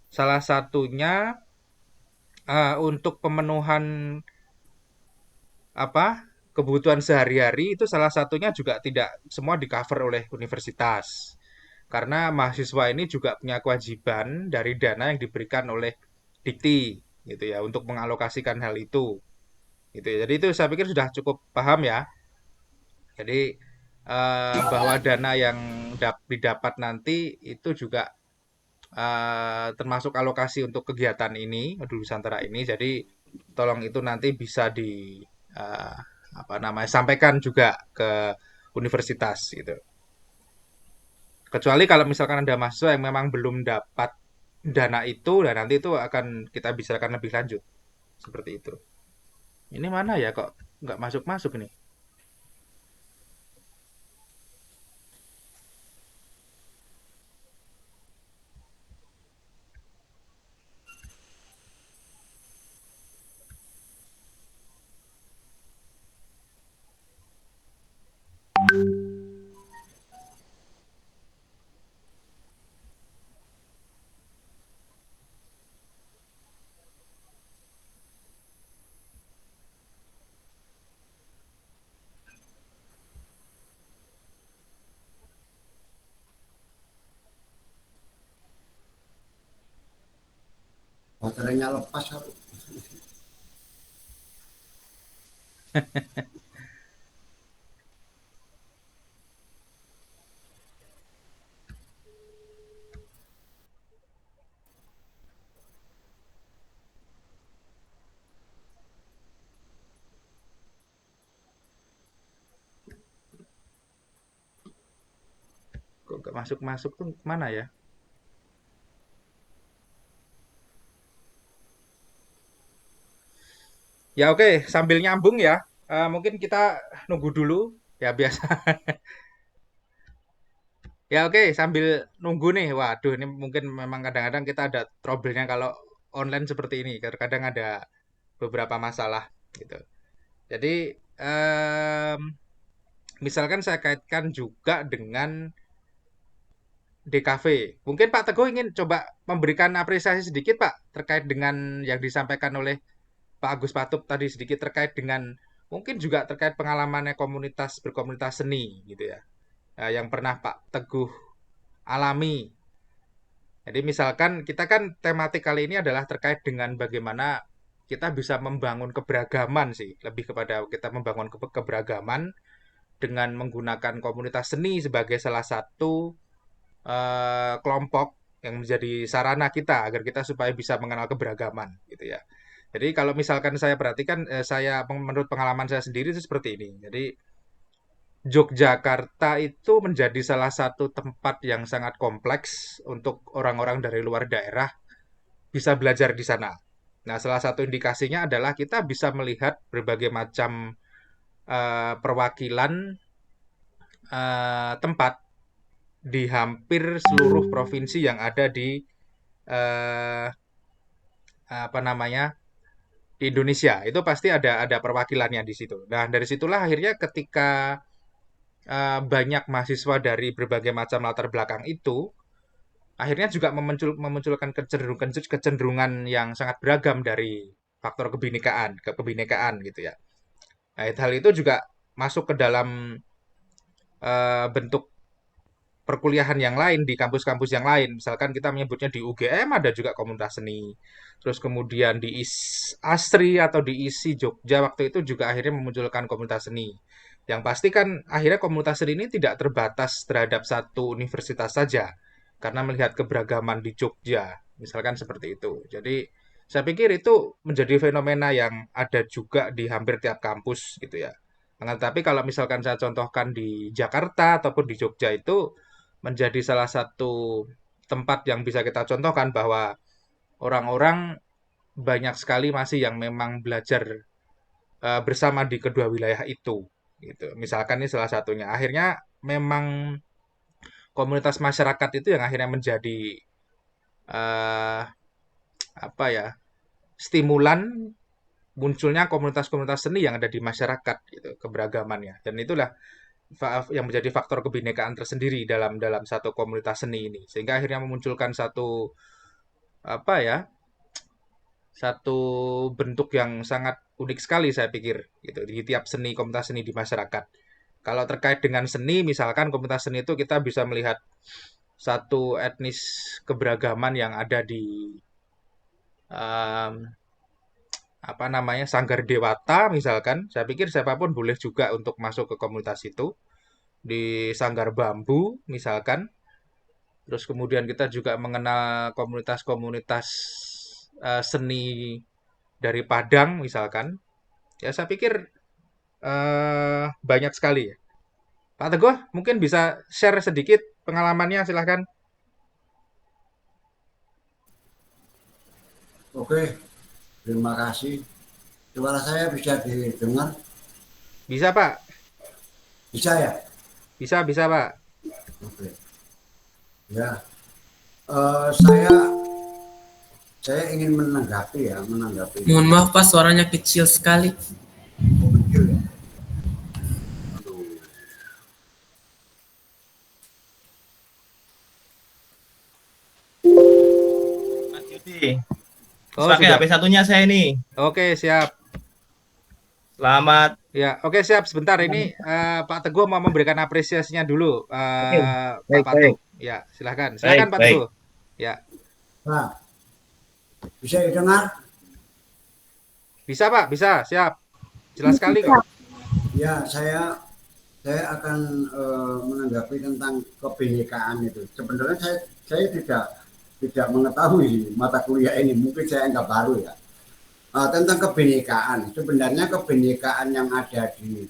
salah satunya untuk pemenuhan apa kebutuhan sehari-hari itu salah satunya juga tidak semua di-cover oleh universitas. Karena mahasiswa ini juga punya kewajiban dari dana yang diberikan oleh Dikti gitu ya untuk mengalokasikan hal itu gitu ya. Jadi itu saya pikir sudah cukup paham ya. Jadi bahwa dana yang didapat nanti itu juga termasuk alokasi untuk kegiatan ini, Madu Nusantara ini. Jadi tolong itu nanti bisa di eh, apa namanya sampaikan juga ke universitas gitu. Kecuali kalau misalkan ada mahasiswa yang memang belum dapat dana itu, dan nanti itu akan kita bicarakan lebih lanjut seperti itu. Ini mana ya kok nggak masuk-masuk nih? Baterainya lepas aku. Kok nggak masuk-masuk tuh mana ya? Ya oke, sambil nyambung ya. Mungkin kita nunggu dulu ya biasa. Ya oke, sambil nunggu nih. Waduh, ini mungkin memang kadang-kadang kita ada trouble-nya kalau online seperti ini. Kadang ada beberapa masalah gitu. Jadi misalkan saya kaitkan juga dengan DKV. Mungkin Pak Teguh ingin coba memberikan apresiasi sedikit Pak terkait dengan yang disampaikan oleh Pak Agus Patup tadi sedikit terkait dengan mungkin juga terkait pengalamannya komunitas berkomunitas seni gitu ya. Yang pernah Pak Teguh alami. Jadi misalkan kita kan tematik kali ini adalah terkait dengan bagaimana kita bisa membangun keberagaman sih, lebih kepada kita membangun keberagaman dengan menggunakan komunitas seni sebagai salah satu kelompok yang menjadi sarana kita agar kita supaya bisa mengenal keberagaman gitu ya. Jadi kalau misalkan saya perhatikan, saya menurut pengalaman saya sendiri itu seperti ini. Jadi Yogyakarta itu menjadi salah satu tempat yang sangat kompleks untuk orang-orang dari luar daerah bisa belajar di sana. Nah, salah satu indikasinya adalah kita bisa melihat berbagai macam perwakilan tempat di hampir seluruh provinsi yang ada di eh, apa namanya di Indonesia. Itu pasti ada perwakilannya di situ. Nah, dari situlah akhirnya ketika banyak mahasiswa dari berbagai macam latar belakang itu akhirnya juga memunculkan kecenderungan yang sangat beragam dari faktor kebinekaan gitu ya. Nah, hal itu juga masuk ke dalam bentuk perkuliahan yang lain di kampus-kampus yang lain. Misalkan kita menyebutnya di UGM ada juga komunitas seni. Terus kemudian di ASTRI atau di ISI Jogja waktu itu juga akhirnya memunculkan komunitas seni. Yang pasti kan akhirnya komunitas seni ini tidak terbatas terhadap satu universitas saja. Karena melihat keberagaman di Jogja, misalkan seperti itu. Jadi saya pikir itu menjadi fenomena yang ada juga di hampir tiap kampus gitu ya. Nah, tapi kalau misalkan saya contohkan di Jakarta ataupun di Jogja itu menjadi salah satu tempat yang bisa kita contohkan bahwa orang-orang banyak sekali masih yang memang belajar bersama di kedua wilayah itu gitu. Misalkan ini salah satunya. Akhirnya memang komunitas masyarakat itu yang akhirnya menjadi eh, apa ya stimulan munculnya komunitas-komunitas seni yang ada di masyarakat gitu, keberagamannya. Dan itulah yang menjadi faktor kebinekaan tersendiri dalam dalam satu komunitas seni ini. Sehingga akhirnya memunculkan satu apa ya? Satu bentuk yang sangat unik sekali saya pikir gitu di tiap seni komunitas seni di masyarakat. Kalau terkait dengan seni, misalkan komunitas seni itu kita bisa melihat satu etnis keberagaman yang ada di em, apa namanya Sanggar Dewata misalkan. Saya pikir siapapun boleh juga untuk masuk ke komunitas itu. Di Sanggar Bambu misalkan. Terus kemudian kita juga mengenal komunitas-komunitas seni dari Padang misalkan. Ya saya pikir banyak sekali ya. Pak Teguh mungkin bisa share sedikit pengalamannya silahkan. Oke, terima kasih. Suara saya bisa didengar? Bisa Pak? Bisa ya? Bisa Pak. Oke. Ya, saya ingin menanggapi. Mohon maaf Pak, suaranya kecil sekali. Kecil ya. Mas Yudi, Oh, pakai sudah. HP satunya saya ini. Oke, siap. Selamat. Ya, oke siap. Sebentar ini Pak Teguh mau memberikan apresiasinya dulu, Oke, Pak baik, Patung. baik, Ya, silakan. baik, Silakan Pak baik. Teguh. Ya, Nah, bisa didengar? bisa Pak, bisa. Siap. Jelas sekali kok. Ya, saya akan menanggapi tentang kebinekaan itu. Sebenarnya saya tidak mengetahui mata kuliah ini. Mungkin saya anggap baru ya. Tentang kebinekaan. Sebenarnya kebinekaan yang ada di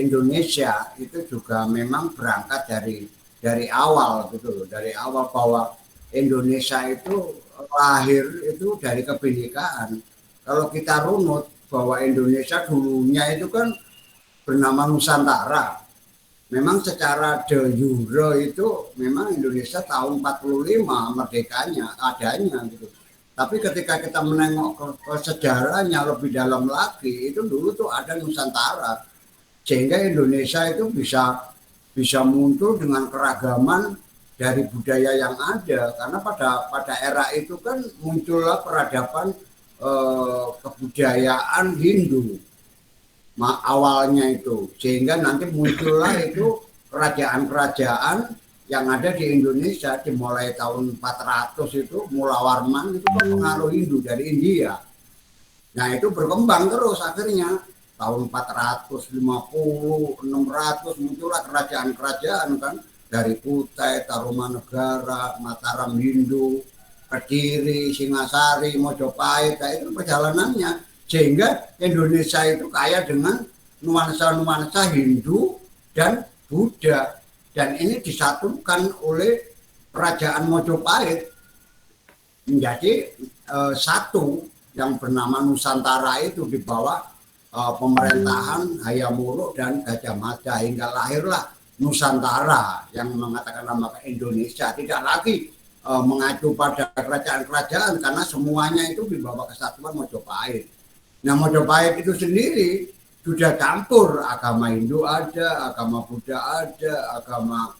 Indonesia itu juga memang berangkat dari awal gitu loh. Dari awal bahwa Indonesia itu lahir itu dari kebinekaan. Kalau kita runut bahwa Indonesia dulunya itu kan bernama Nusantara. Memang secara de jure itu memang Indonesia tahun 45 merdekanya adanya gitu. Tapi ketika kita menengok ke sejarahnya lebih dalam lagi, itu dulu tuh ada Nusantara. Sehingga Indonesia itu bisa muncul dengan keragaman dari budaya yang ada. Karena pada era itu kan muncullah peradaban kebudayaan Hindu awalnya itu, sehingga nanti muncullah itu kerajaan-kerajaan yang ada di Indonesia dimulai tahun 400 itu Mula Warman itu kan pengaruh Hindu dari India. Nah itu berkembang terus akhirnya tahun 450, 600 muncullah kerajaan-kerajaan kan dari Kutai, Tarumanegara, Mataram Hindu, Kediri, Singasari, Mojopahit. Nah, itu perjalanannya sehingga Indonesia itu kaya dengan nuansa-nuansa Hindu dan Buddha, dan ini disatukan oleh kerajaan Mojopahit menjadi satu yang bernama Nusantara itu di bawah pemerintahan Hayam Wuruk dan Gajah Mada, hingga lahirlah Nusantara yang mengatakan nama Indonesia, tidak lagi mengacu pada kerajaan-kerajaan karena semuanya itu di bawah kesatuan Mojopahit. Nah, Mojopahit itu sendiri sudah campur, agama Hindu ada, agama Buddha ada, agama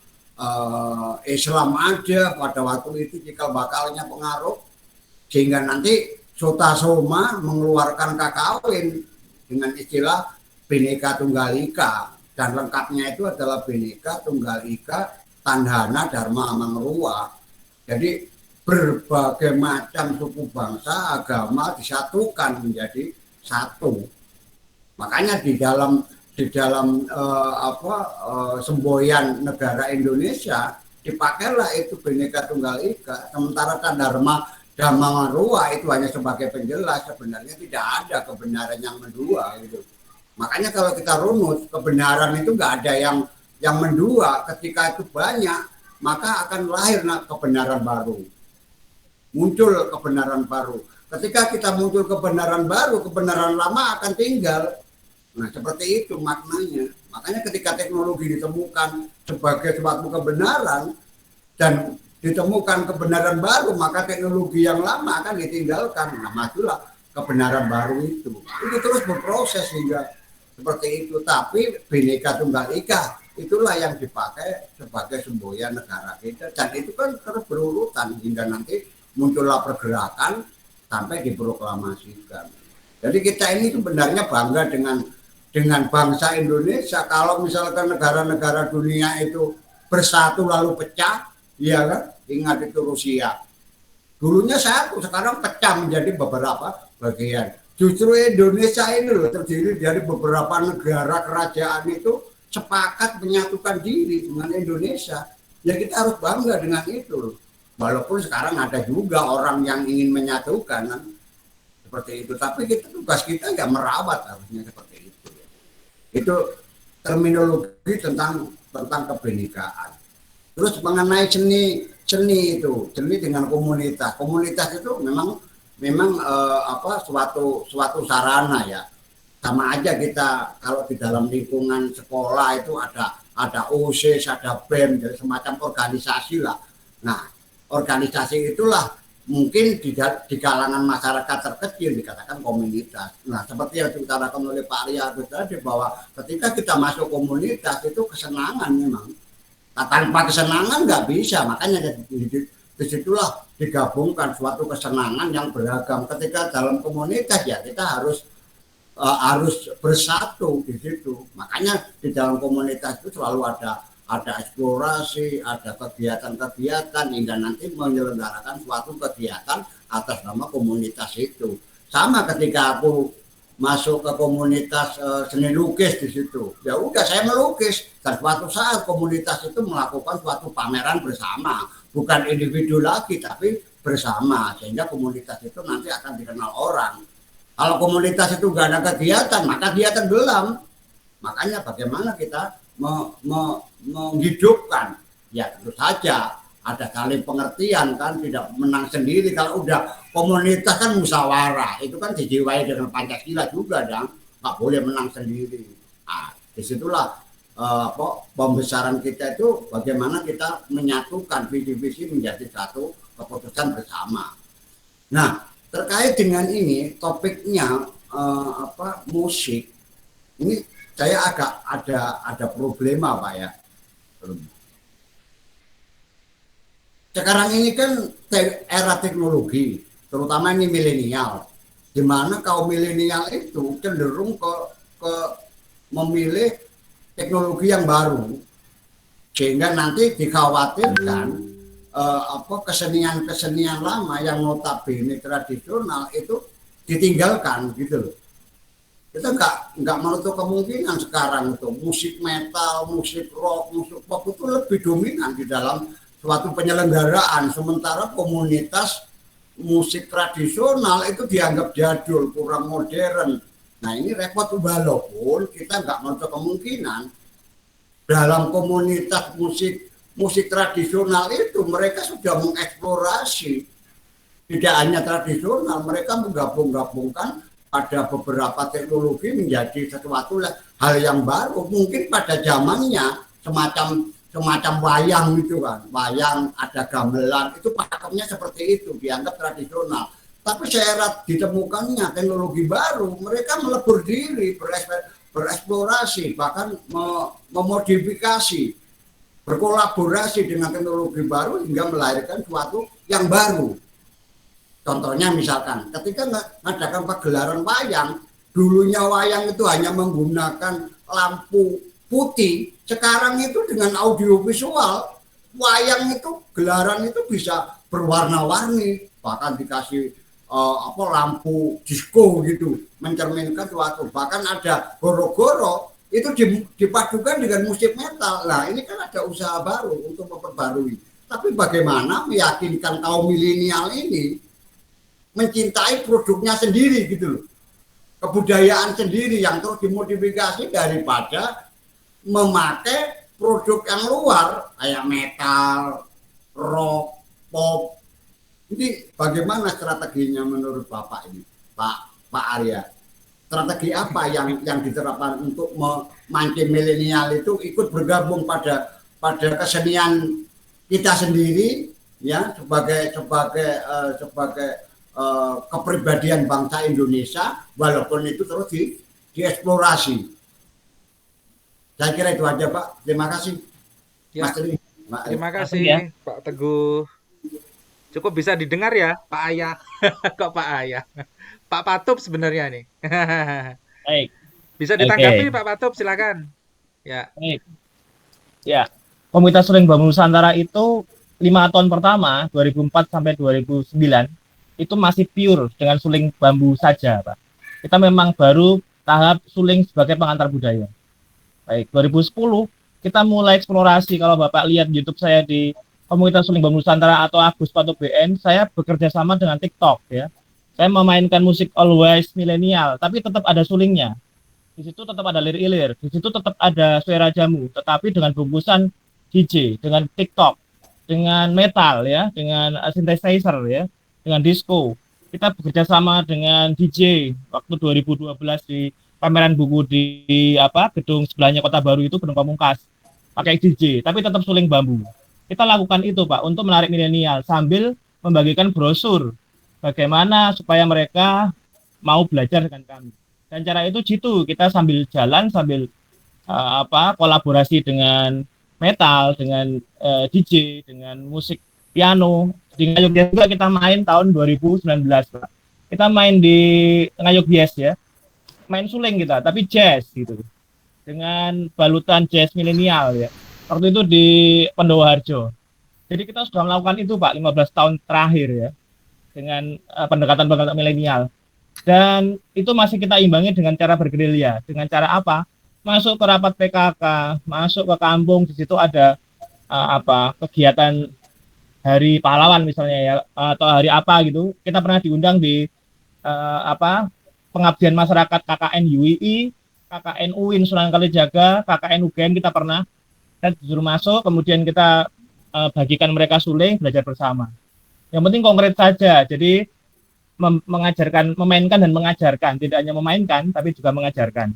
Islam ada pada waktu itu cikal bakalnya pengaruh, sehingga nanti Sota Soma mengeluarkan kakawin dengan istilah Bhinneka Tunggal Ika, dan lengkapnya itu adalah Bhinneka Tunggal Ika Tandhana Dharma Mangruwa. Jadi berbagai macam suku bangsa agama disatukan menjadi satu. Makanya di dalam semboyan negara Indonesia dipakailah itu Bhinneka Tunggal Ika, sementara Dharma Mangruwa itu hanya sebagai penjelas, sebenarnya tidak ada kebenaran yang mendua gitu. Makanya kalau kita runut, kebenaran itu nggak ada yang mendua. Ketika itu banyak, maka akan lahir kebenaran baru, muncul kebenaran baru. Ketika kita muncul kebenaran baru, kebenaran lama akan tinggal. Nah, seperti itu maknanya. Makanya ketika teknologi ditemukan sebagai suatu kebenaran dan ditemukan kebenaran baru, maka teknologi yang lama akan ditinggalkan. Nah, majulah kebenaran baru itu terus berproses hingga seperti itu. Tapi Bhinneka Tunggal Ika itulah yang dipakai sebagai semboyan negara kita, dan itu kan terus berurutan hingga nanti muncullah pergerakan sampai diproklamasikan. Jadi kita ini sebenarnya bangga dengan bangsa Indonesia. Kalau misalkan negara-negara dunia itu bersatu lalu pecah, ya kan? Ingat itu Rusia. Dulunya satu, sekarang pecah menjadi beberapa bagian. Justru Indonesia ini loh terdiri dari beberapa negara kerajaan itu sepakat menyatukan diri dengan Indonesia. Ya kita harus bangga dengan itu loh. Walaupun sekarang ada juga orang yang ingin menyatukan kan? Seperti itu. Tapi tugas kita ya merawat harusnya seperti itu. Itu terminologi tentang kebinekaan. Terus mengenai seni itu, seni dengan komunitas itu memang suatu sarana ya. Sama aja kita kalau di dalam lingkungan sekolah itu ada OSIS, ada BEM, jadi semacam organisasi lah. Nah, organisasi itulah mungkin di kalangan masyarakat terkecil dikatakan komunitas. Nah, seperti yang diutarakan oleh Pak Arya tadi, bahwa ketika kita masuk komunitas itu kesenangan memang. Nah, tanpa kesenangan nggak bisa, makanya disitulah digabungkan suatu kesenangan yang beragam. Ketika dalam komunitas ya kita harus bersatu di situ. Makanya di dalam komunitas itu selalu ada eksplorasi, ada kegiatan-kegiatan hingga nanti menyelenggarakan suatu kegiatan atas nama komunitas itu. Sama ketika aku masuk ke komunitas seni lukis di situ, ya udah saya melukis, dan suatu saat komunitas itu melakukan suatu pameran bersama, bukan individu lagi tapi bersama, sehingga komunitas itu nanti akan dikenal orang. Kalau komunitas itu nggak ada kegiatan, maka dia tenggelam. Makanya bagaimana kita menghidupkan, ya tentu saja ada saling pengertian kan, tidak menang sendiri. Kalau udah komunitas kan musyawarah, itu kan dijiwai dengan Pancasila juga, dan nggak boleh menang sendiri. Nah, disitulah pembesaran kita itu bagaimana kita menyatukan visi-visi menjadi satu keputusan bersama. Nah, terkait dengan ini topiknya musik, ini saya agak ada problema Pak ya. Sekarang ini kan era teknologi, terutama ini milenial, di mana kaum milenial itu cenderung ke memilih teknologi yang baru, sehingga nanti dikhawatirkan kesenian lama yang notabene tradisional itu ditinggalkan gitu loh. Kita nggak menutup kemungkinan sekarang itu musik metal, musik rock, musik pop itu lebih dominan di dalam suatu penyelenggaraan, sementara komunitas musik tradisional itu dianggap jadul, kurang modern. Nah ini repot, walaupun kita nggak menutup kemungkinan dalam komunitas musik tradisional itu mereka sudah mengeksplorasi, tidak hanya tradisional, mereka menggabungkan pada beberapa teknologi menjadi sesuatu hal yang baru. Mungkin pada zamannya semacam wayang gitu kan, wayang ada gamelan, itu pakemnya seperti itu, dianggap tradisional. Tapi seiring ditemukannya teknologi baru, mereka melebur diri, bereksplorasi, bahkan memodifikasi, berkolaborasi dengan teknologi baru hingga melahirkan suatu yang baru. Contohnya misalkan ketika mengadakan pagelaran wayang, dulunya wayang itu hanya menggunakan lampu putih, sekarang itu dengan audiovisual, wayang itu, gelaran itu bisa berwarna-warni, bahkan dikasih lampu disco gitu, mencerminkan suatu, bahkan ada goro-goro itu dipadukan dengan musik metal. Nah ini kan ada usaha baru untuk memperbarui. Tapi bagaimana meyakinkan kaum milenial ini mencintai produknya sendiri gitu loh, kebudayaan sendiri yang terus dimodifikasi daripada memakai produk yang luar kayak metal, rock, pop. Jadi bagaimana strateginya menurut Bapak ini, Pak Arya? Strategi apa yang diterapkan untuk memancing milenial itu ikut bergabung pada kesenian kita sendiri, ya, sebagai kepribadian bangsa Indonesia, walaupun itu terus dieksplorasi. Saya kira itu aja Pak. Terima kasih Ya, Mas Tri. terima Langsung kasih ya. Pak Teguh. Cukup bisa didengar ya, Pak Ayah. Kok Pak Ayah? Pak Patup sebenarnya nih. Baik, Bisa oke, ditanggapi Pak Patup, silakan. Ya. baik. Ya, Komunitas Suling Bambu Nusantara itu 5 tahun pertama 2004 sampai 2009 itu masih pure dengan suling bambu saja, Pak. Kita memang baru tahap suling sebagai pengantar budaya. Baik, 2010 kita mulai eksplorasi. Kalau Bapak lihat YouTube saya di Komunitas Suling Bambu Nusantara atau Agus Patup BN, saya bekerja sama dengan TikTok ya. Saya memainkan musik always milenial, tapi tetap ada sulingnya. Di situ tetap ada lir-ilir, di situ tetap ada suara jamu, tetapi dengan bungkusan DJ, dengan TikTok, dengan metal ya, dengan synthesizer ya, dengan disco. Kita bekerja sama dengan DJ waktu 2012 di pameran buku di gedung sebelahnya Kota Baru itu, Gedung Pamungkas, pakai DJ, tapi tetap suling bambu. Kita lakukan itu Pak untuk menarik milenial sambil membagikan brosur bagaimana supaya mereka mau belajar dengan kami. Dan cara itu jitu, kita sambil jalan sambil kolaborasi dengan metal, dengan DJ, dengan musik piano. Di Ngayog Bias juga kita main tahun 2019 Pak. Kita main di Ngayog Bias ya, main suling kita, tapi jazz gitu, dengan balutan jazz milenial ya. Waktu itu di Pendowoharjo. Jadi kita sudah melakukan itu Pak 15 tahun terakhir ya, dengan pendekatan milenial. Dan itu masih kita imbangi dengan cara bergerilya. Dengan cara apa? Masuk ke rapat PKK, masuk ke kampung, di situ ada kegiatan Hari Pahlawan misalnya ya, atau hari apa gitu. Kita pernah diundang di pengabdian masyarakat KKN UII, KKN UIN Sunan Kalijaga, KKN UGM kita pernah. Dan disuruh masuk, kemudian kita bagikan mereka suling, belajar bersama. Yang penting konkret saja. Jadi mengajarkan, memainkan dan mengajarkan, tidak hanya memainkan tapi juga mengajarkan.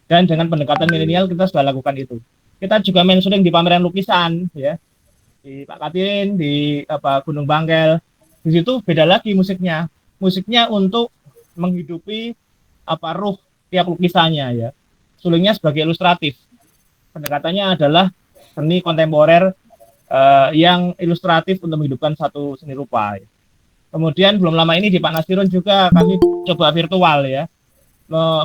Dan dengan pendekatan milenial kita sudah lakukan itu. Kita juga main suling di pameran lukisan ya, di Pak Katirin, di Gunung Bangkel. Di situ beda lagi musiknya. Musiknya untuk menghidupi ruh tiap lukisannya ya. Sulingnya sebagai ilustratif. Pendekatannya adalah seni kontemporer yang ilustratif untuk menghidupkan satu seni rupa ya. Kemudian belum lama ini di Pak Nasirun juga kami coba virtual ya,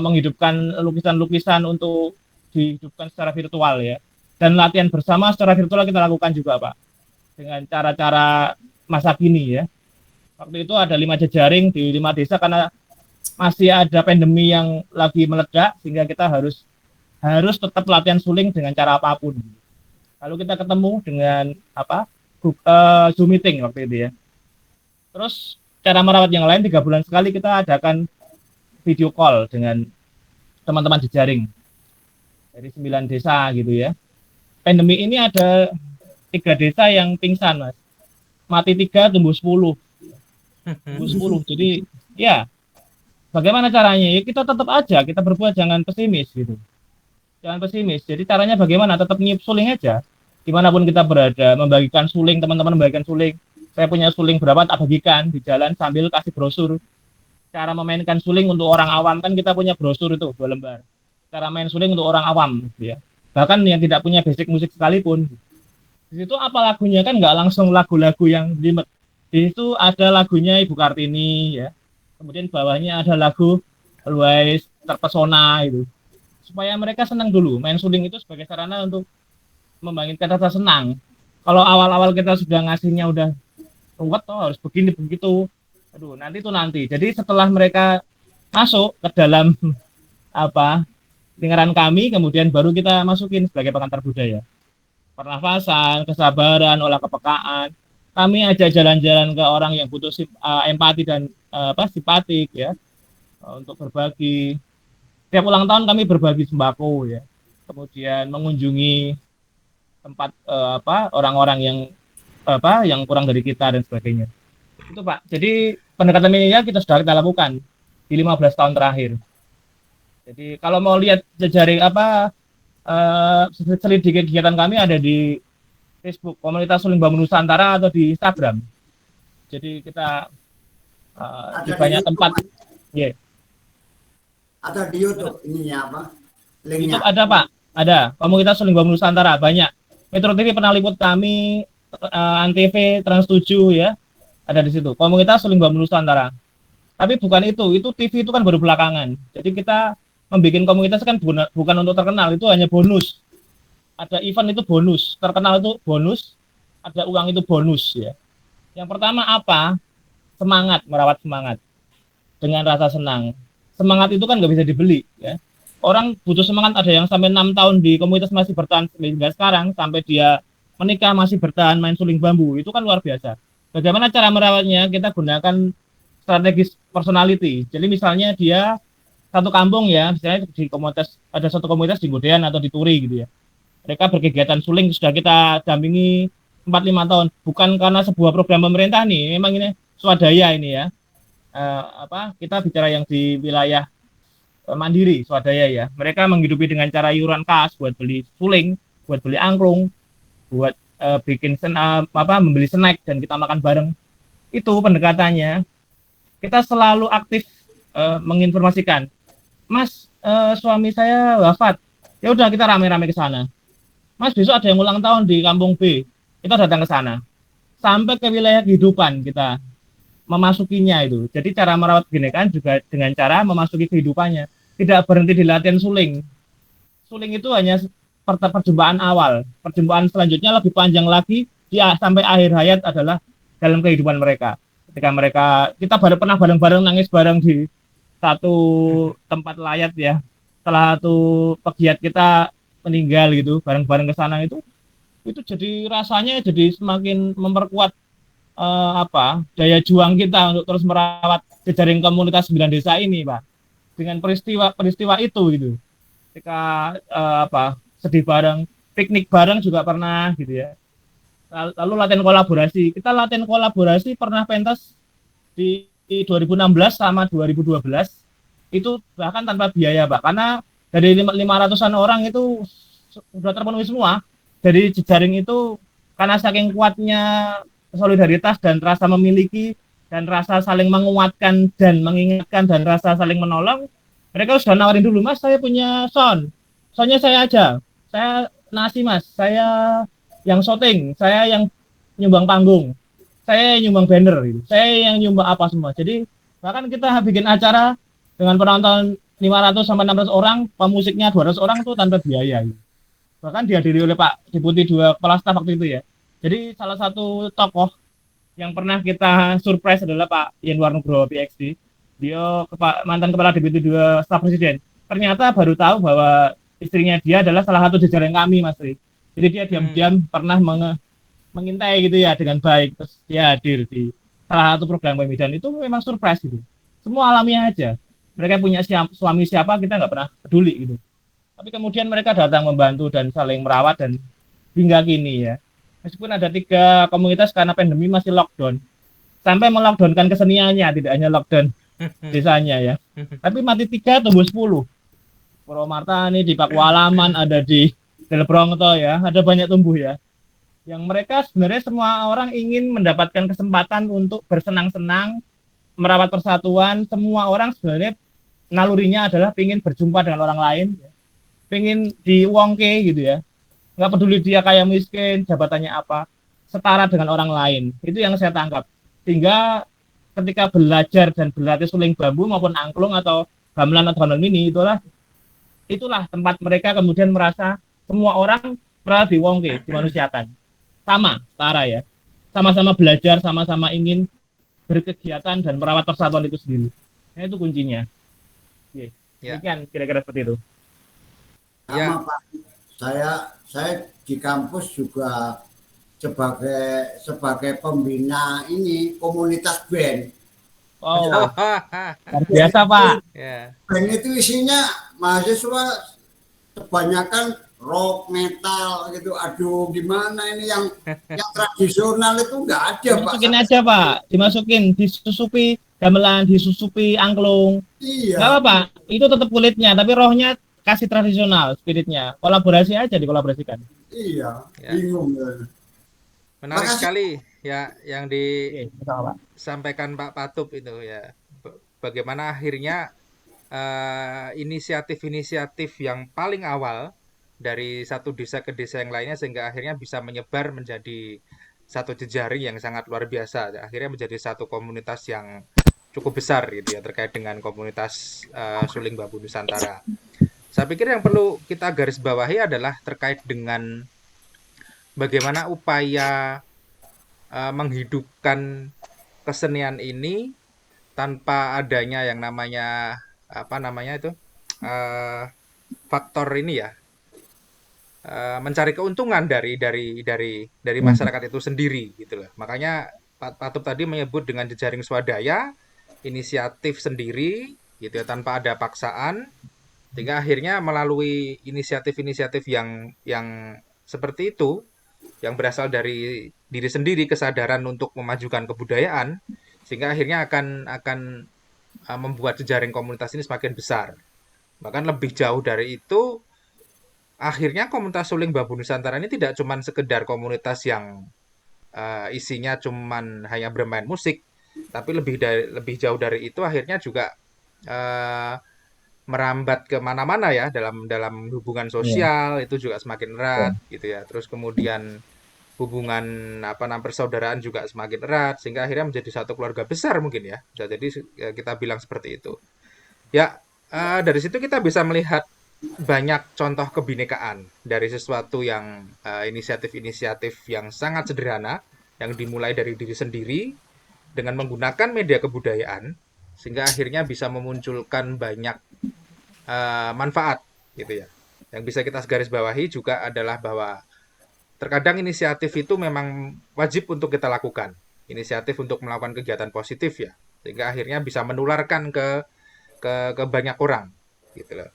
menghidupkan lukisan-lukisan untuk dihidupkan secara virtual ya. Dan latihan bersama secara virtual kita lakukan juga Pak, dengan cara-cara masa kini ya. Waktu itu ada 5 jejaring di 5 desa karena masih ada pandemi yang lagi meledak, sehingga kita harus tetap latihan suling dengan cara apapun. Lalu kita ketemu dengan Zoom meeting waktu itu ya. Terus cara merawat yang lain 3 bulan sekali kita adakan video call dengan teman-teman jejaring dari 9 desa gitu ya. Pandemi ini ada 3 desa yang pingsan Mas. Mati 3, tumbuh 10. Tumbuh 10. Jadi ya bagaimana caranya? Ya kita tetap aja, kita berbuat, jangan pesimis gitu. Jangan pesimis. Jadi caranya bagaimana? Tetap nyiap suling aja. Dimanapun kita berada, membagikan suling, teman-teman membagikan suling. Saya punya suling berapa tak bagikan di jalan sambil kasih brosur. Cara memainkan suling untuk orang awam, kan kita punya brosur itu 2 lembar. Cara main suling untuk orang awam ya. Bahkan yang tidak punya basic musik sekalipun. Di situ apa lagunya, kan nggak langsung lagu-lagu yang limit. Di situ ada lagunya Ibu Kartini ya. Kemudian bawahnya ada lagu Always Terpesona itu. Supaya mereka senang dulu. Main suling itu sebagai sarana untuk membangkitkan rasa senang. Kalau awal-awal kita sudah ngasihnya udah ruwet toh, harus begini begitu. Aduh, nanti. Jadi setelah mereka masuk ke dalam lingkaran kami, kemudian baru kita masukin sebagai pengantar budaya. Pernafasan, kesabaran, olah kepekaan. Kami ajak jalan-jalan ke orang yang butuh empati dan simpatik ya, untuk berbagi. Setiap ulang tahun kami berbagi sembako ya. Kemudian mengunjungi tempat orang-orang yang kurang dari kita dan sebagainya. Itu Pak. Jadi pendekatan milenial kita lakukan di 15 tahun terakhir. Jadi kalau mau lihat jejaring selidiki kegiatan kami ada di Facebook Komunitas Suling Bambu Nusantara atau di Instagram. Jadi kita Ada di di banyak YouTube, tempat. Mas. Ya, Ada di YouTube ininya apa? Linknya. YouTube ada Pak, ada komunitas Suling Bambu Nusantara banyak. Metro TV pernah liput kami, Antv, Trans 7 ya, ada di situ. Komunitas Suling Bambu Nusantara. Tapi bukan itu TV itu kan baru belakangan. Jadi kita membuat komunitas kan bukan untuk terkenal, itu hanya bonus. Ada event itu bonus, terkenal itu bonus, ada uang itu bonus ya. Yang pertama apa? Semangat, merawat semangat dengan rasa senang. Semangat itu kan nggak bisa dibeli ya. Orang butuh semangat, ada yang sampai 6 tahun di komunitas masih bertahan hingga sekarang, sampai dia menikah masih bertahan main suling bambu, itu kan luar biasa. Bagaimana cara merawatnya? Kita gunakan strategis personality. Jadi misalnya dia satu kampung ya, misalnya di komunitas, ada satu komunitas di Godean atau di Turi gitu ya. Mereka berkegiatan suling, sudah kita dampingi 4-5 tahun. Bukan karena sebuah program pemerintah nih, memang ini swadaya ini ya. Kita bicara yang di wilayah mandiri, swadaya ya. Mereka menghidupi dengan cara iuran kas buat beli suling, buat beli angklung, buat bikin membeli snack dan kita makan bareng. Itu pendekatannya. Kita selalu aktif menginformasikan, Mas, suami saya wafat, ya udah kita rame-rame ke sana. Mas, besok ada yang ulang tahun di kampung B, kita datang ke sana. Sampai ke wilayah kehidupan kita memasukinya itu. Jadi cara merawat kebinekaan juga dengan cara memasuki kehidupannya. Tidak berhenti di latihan suling. Suling itu hanya perjumpaan awal. Perjumpaan selanjutnya lebih panjang lagi, sampai akhir hayat adalah dalam kehidupan mereka. Ketika kita pernah bareng-bareng nangis bareng di satu tempat layat ya. Setelah satu pegiat kita meninggal gitu, bareng-bareng ke sana itu jadi rasanya jadi semakin memperkuat daya juang kita untuk terus merawat jejaring komunitas 9 desa ini, Pak. Dengan peristiwa itu gitu. Ketika sedih bareng, piknik bareng juga pernah gitu ya. Lalu latihan kolaborasi. Kita latihan kolaborasi pernah pentas di 2016 sama 2012. Itu bahkan tanpa biaya, Pak. Karena dari 500-an orang itu sudah terpenuhi semua. Dari jejaring itu karena saking kuatnya solidaritas dan rasa memiliki dan rasa saling menguatkan dan mengingatkan dan rasa saling menolong, mereka sudah nawarin dulu, Mas, saya punya soundnya saya aja, saya nasi Mas, saya yang syuting, saya yang nyumbang panggung, saya yang nyumbang banner gitu, saya yang nyumbang apa semua. Jadi bahkan kita bikin acara dengan penonton 500 sampai 600 orang, pemusiknya 200 orang tuh tanpa biaya gitu. Bahkan dihadiri oleh Pak Deputi 2 Kepala Staf waktu itu ya. Jadi salah satu tokoh yang pernah kita surprise adalah Pak Yenwar Nugroho PhD. Dia mantan Kepala Deputi 2 Staf Presiden. Ternyata baru tahu bahwa istrinya dia adalah salah satu jajaran kami, Mas Tri. Jadi dia diam-diam pernah mengintai gitu ya dengan baik. Terus dia hadir di salah satu program Pemidan. Itu memang surprise gitu. Semua alamiah aja. Mereka punya suami siapa, kita nggak pernah peduli gitu. Tapi kemudian mereka datang membantu dan saling merawat dan hingga kini ya. Meskipun ada 3 komunitas karena pandemi masih lockdown. Sampai melockdownkan keseniannya, tidak hanya lockdown desanya ya. Tapi mati 3 tumbuh 10. Purwomarta ini di Pakualaman, ada di Delbrongto ya, ada banyak tumbuh ya. Yang mereka sebenarnya semua orang ingin mendapatkan kesempatan untuk bersenang-senang, merawat persatuan. Semua orang sebenarnya nalurinya adalah ingin berjumpa dengan orang lain, pengen diwongke gitu ya. Nggak peduli dia kaya miskin, jabatannya apa, setara dengan orang lain. Itu yang saya tangkap. Sehingga ketika belajar dan berlatih suling bambu maupun angklung atau gamelan atau gamelan mini, itulah tempat mereka kemudian merasa semua orang pernah diwongke, dimanusiakan. Sama, setara ya. Sama-sama belajar, sama-sama ingin berkegiatan dan merawat persatuan itu sendiri. Nah, itu kuncinya. Oke. Demikian kira-kira seperti itu. Sama Pak, saya di kampus juga sebagai pembina ini komunitas band. Oh, biasa Pak. Band itu isinya mahasiswa kebanyakan rock, metal gitu. Aduh, gimana ini yang tradisional itu nggak ada Pak. Dimasukin aja Pak, disusupi gamelan, disusupi angklung. Iya. Nggak apa-apa, itu tetap kulitnya, tapi rohnya kasih tradisional, spiritnya. Kolaborasi aja, dikolaborasikan. Iya, bingung. Menarik sekali. ya yang Oke, sama Pak. disampaikan Pak Patup itu ya. Bagaimana akhirnya inisiatif-inisiatif yang paling awal dari satu desa ke desa yang lainnya sehingga akhirnya bisa menyebar menjadi satu jejaring yang sangat luar biasa. Akhirnya menjadi satu komunitas yang cukup besar gitu ya terkait dengan komunitas Suling Bambu Nusantara. Saya pikir yang perlu kita garis bawahi adalah terkait dengan bagaimana upaya menghidupkan kesenian ini tanpa adanya yang namanya apa namanya itu eh, faktor ini ya mencari keuntungan dari Hmm. masyarakat itu sendiri gitu loh. Makanya Pak Patup tadi menyebut dengan jejaring swadaya, inisiatif sendiri gitu ya tanpa ada paksaan sehingga akhirnya melalui inisiatif-inisiatif yang seperti itu yang berasal dari diri sendiri kesadaran untuk memajukan kebudayaan sehingga akhirnya akan membuat jejaring komunitas ini semakin besar. Bahkan lebih jauh dari itu, akhirnya komunitas Suling Bambu Nusantara ini tidak cuma sekedar komunitas yang isinya cuma hanya bermain musik, tapi lebih jauh dari itu akhirnya juga eh, merambat ke mana-mana ya dalam dalam hubungan Iya, sosial itu juga semakin erat betul. gitu ya. Terus kemudian hubungan apa namanya persaudaraan juga semakin erat sehingga akhirnya menjadi satu keluarga besar mungkin ya. Bisa jadi kita bilang seperti itu. Ya, dari situ kita bisa melihat banyak contoh kebinekaan dari sesuatu yang inisiatif-inisiatif yang sangat sederhana yang dimulai dari diri sendiri dengan menggunakan media kebudayaan sehingga akhirnya bisa memunculkan banyak manfaat gitu ya. Yang bisa kita garis bawahi juga adalah bahwa terkadang inisiatif itu memang wajib untuk kita lakukan. Inisiatif untuk melakukan kegiatan positif ya. Sehingga akhirnya bisa menularkan ke banyak orang gitu loh.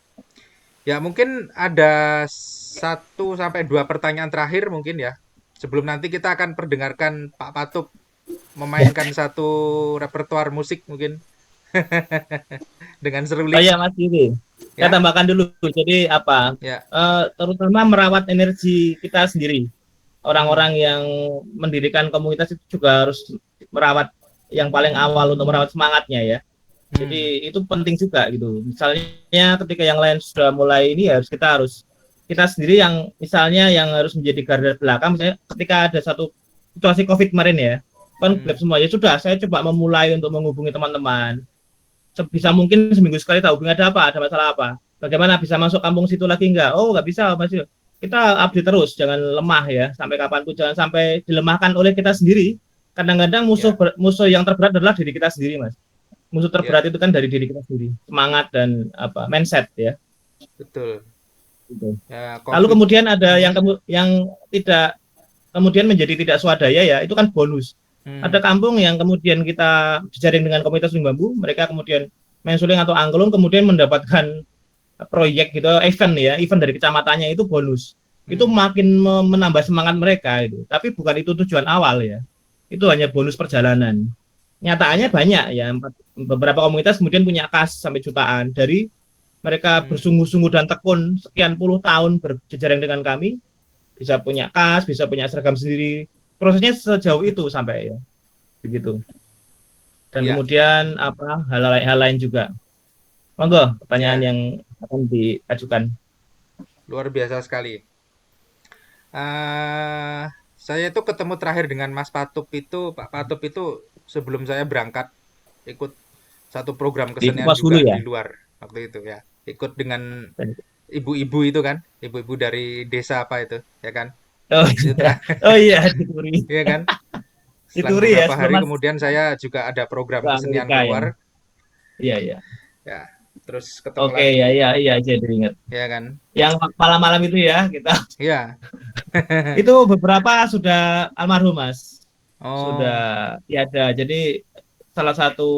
Ya mungkin ada 1 sampai 2 pertanyaan terakhir mungkin ya. Sebelum nanti kita akan perdengarkan Pak Patup memainkan satu repertoar musik mungkin dengan Oh seruling iya Mas Yudi, saya ya. tambahkan dulu. Jadi apa? Ya. Terutama merawat energi kita sendiri. Hmm. Orang-orang yang mendirikan komunitas itu juga harus merawat yang paling awal untuk merawat semangatnya ya. Hmm. Jadi itu penting juga gitu. Misalnya ketika yang lain sudah mulai ini harus kita sendiri yang misalnya yang harus menjadi garda belakang. Misalnya ketika ada satu situasi COVID kemarin ya, kan Hmm. gelap semua ya sudah. Saya coba memulai untuk menghubungi teman-teman. Sebisa mungkin seminggu sekali tahu ada apa, ada masalah apa. Bagaimana bisa masuk kampung situ lagi enggak? Oh nggak bisa masih. Kita update terus, jangan lemah ya. Sampai kapanpun jangan sampai dilemahkan oleh kita sendiri. Kadang-kadang Ya. musuh yang terberat adalah diri kita sendiri, Mas. Musuh Ya, terberat itu kan dari diri kita sendiri, semangat dan apa mindset ya betul. gitu. Ya, Lalu COVID. kemudian ada Hmm. yang tidak kemudian menjadi tidak swadaya ya, itu kan bonus. Hmm. Ada kampung yang kemudian kita jejaring dengan komunitas suling bambu, mereka kemudian main suling atau angklung kemudian mendapatkan proyek gitu, event dari kecamatannya itu bonus. Itu Hmm. makin menambah semangat mereka itu. Tapi bukan itu tujuan awal ya. Itu hanya bonus perjalanan. Nyataannya Ya. banyak ya, beberapa komunitas kemudian punya kas sampai jutaan dari mereka Hmm. bersungguh-sungguh dan tekun sekian puluh tahun berjejaring dengan kami, bisa punya kas, bisa punya seragam sendiri. Prosesnya sejauh itu sampai ya, begitu. Dan Ya, kemudian apa hal lain juga. Monggo pertanyaan ya, yang akan diajukan. luar biasa sekali. eh saya itu ketemu terakhir dengan Mas Patup itu, Pak Patup itu sebelum saya berangkat ikut satu program Di kesenian Kupas juga Hulu ya. di luar waktu itu ya. Ikut dengan ibu-ibu itu kan, ibu-ibu dari desa apa itu, ya kan? Oh Itu iya, terakhir, oh iya di Turi, ya kan? di Selang Turi ya beberapa sebelum hari Mas kemudian saya juga ada program ke kesenian Amerika ya. keluar, Iya iya. ya. Terus ketemu Oke lagi, ya iya iya jadi ingat. ya kan? Yang malam-malam itu ya kita Iya. itu beberapa sudah almarhum Mas, sudah Oh, tiada. Jadi salah satu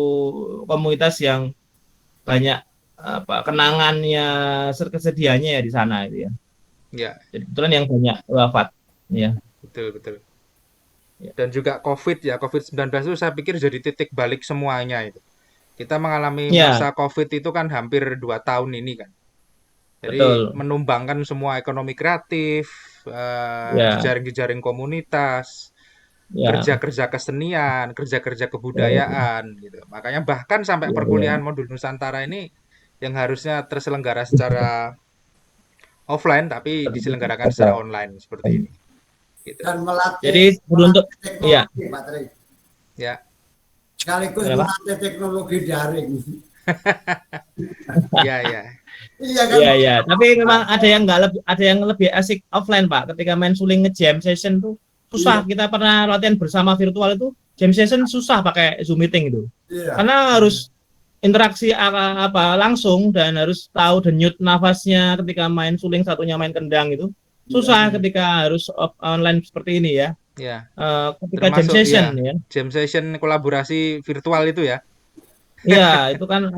komunitas yang banyak apa kenangannya kesedihannya ya di sana itu ya. ya, Jadi kebetulan yang banyak wafat ya. betul betul. Ya. Dan juga COVID ya, COVID-19 itu saya pikir jadi titik balik semuanya itu. Kita mengalami Ya, masa COVID itu kan hampir 2 tahun ini kan. Jadi betul. menumbangkan semua ekonomi kreatif, Ya, jejaring-jejaring komunitas, Ya. kerja-kerja kesenian, kerja-kerja kebudayaan gitu. Makanya bahkan sampai Iya, perkuliahan modul Nusantara ini yang harusnya terselenggara secara offline tapi diselenggarakan secara online seperti ini. Gitu. Dan melatih, Jadi beruntung, iya, teknologi, Pak Tri. Ya, Sekaligus Kenapa? melatih teknologi daring. ya, ya. Iya kan? iya, iya. Tapi memang ada yang lebih asik offline, Pak. Ketika main suling nge-jam session tuh susah. Iya. Kita pernah latihan bersama virtual itu jam session susah pakai Zoom meeting itu. Iya. Karena harus interaksi apa langsung dan harus tahu denyut nafasnya ketika main suling, satunya main kendang itu susah ketika harus online seperti ini ya. Ya, Ketika jam termasuk session ya, ya. jam session kolaborasi virtual itu ya. Iya, itu kan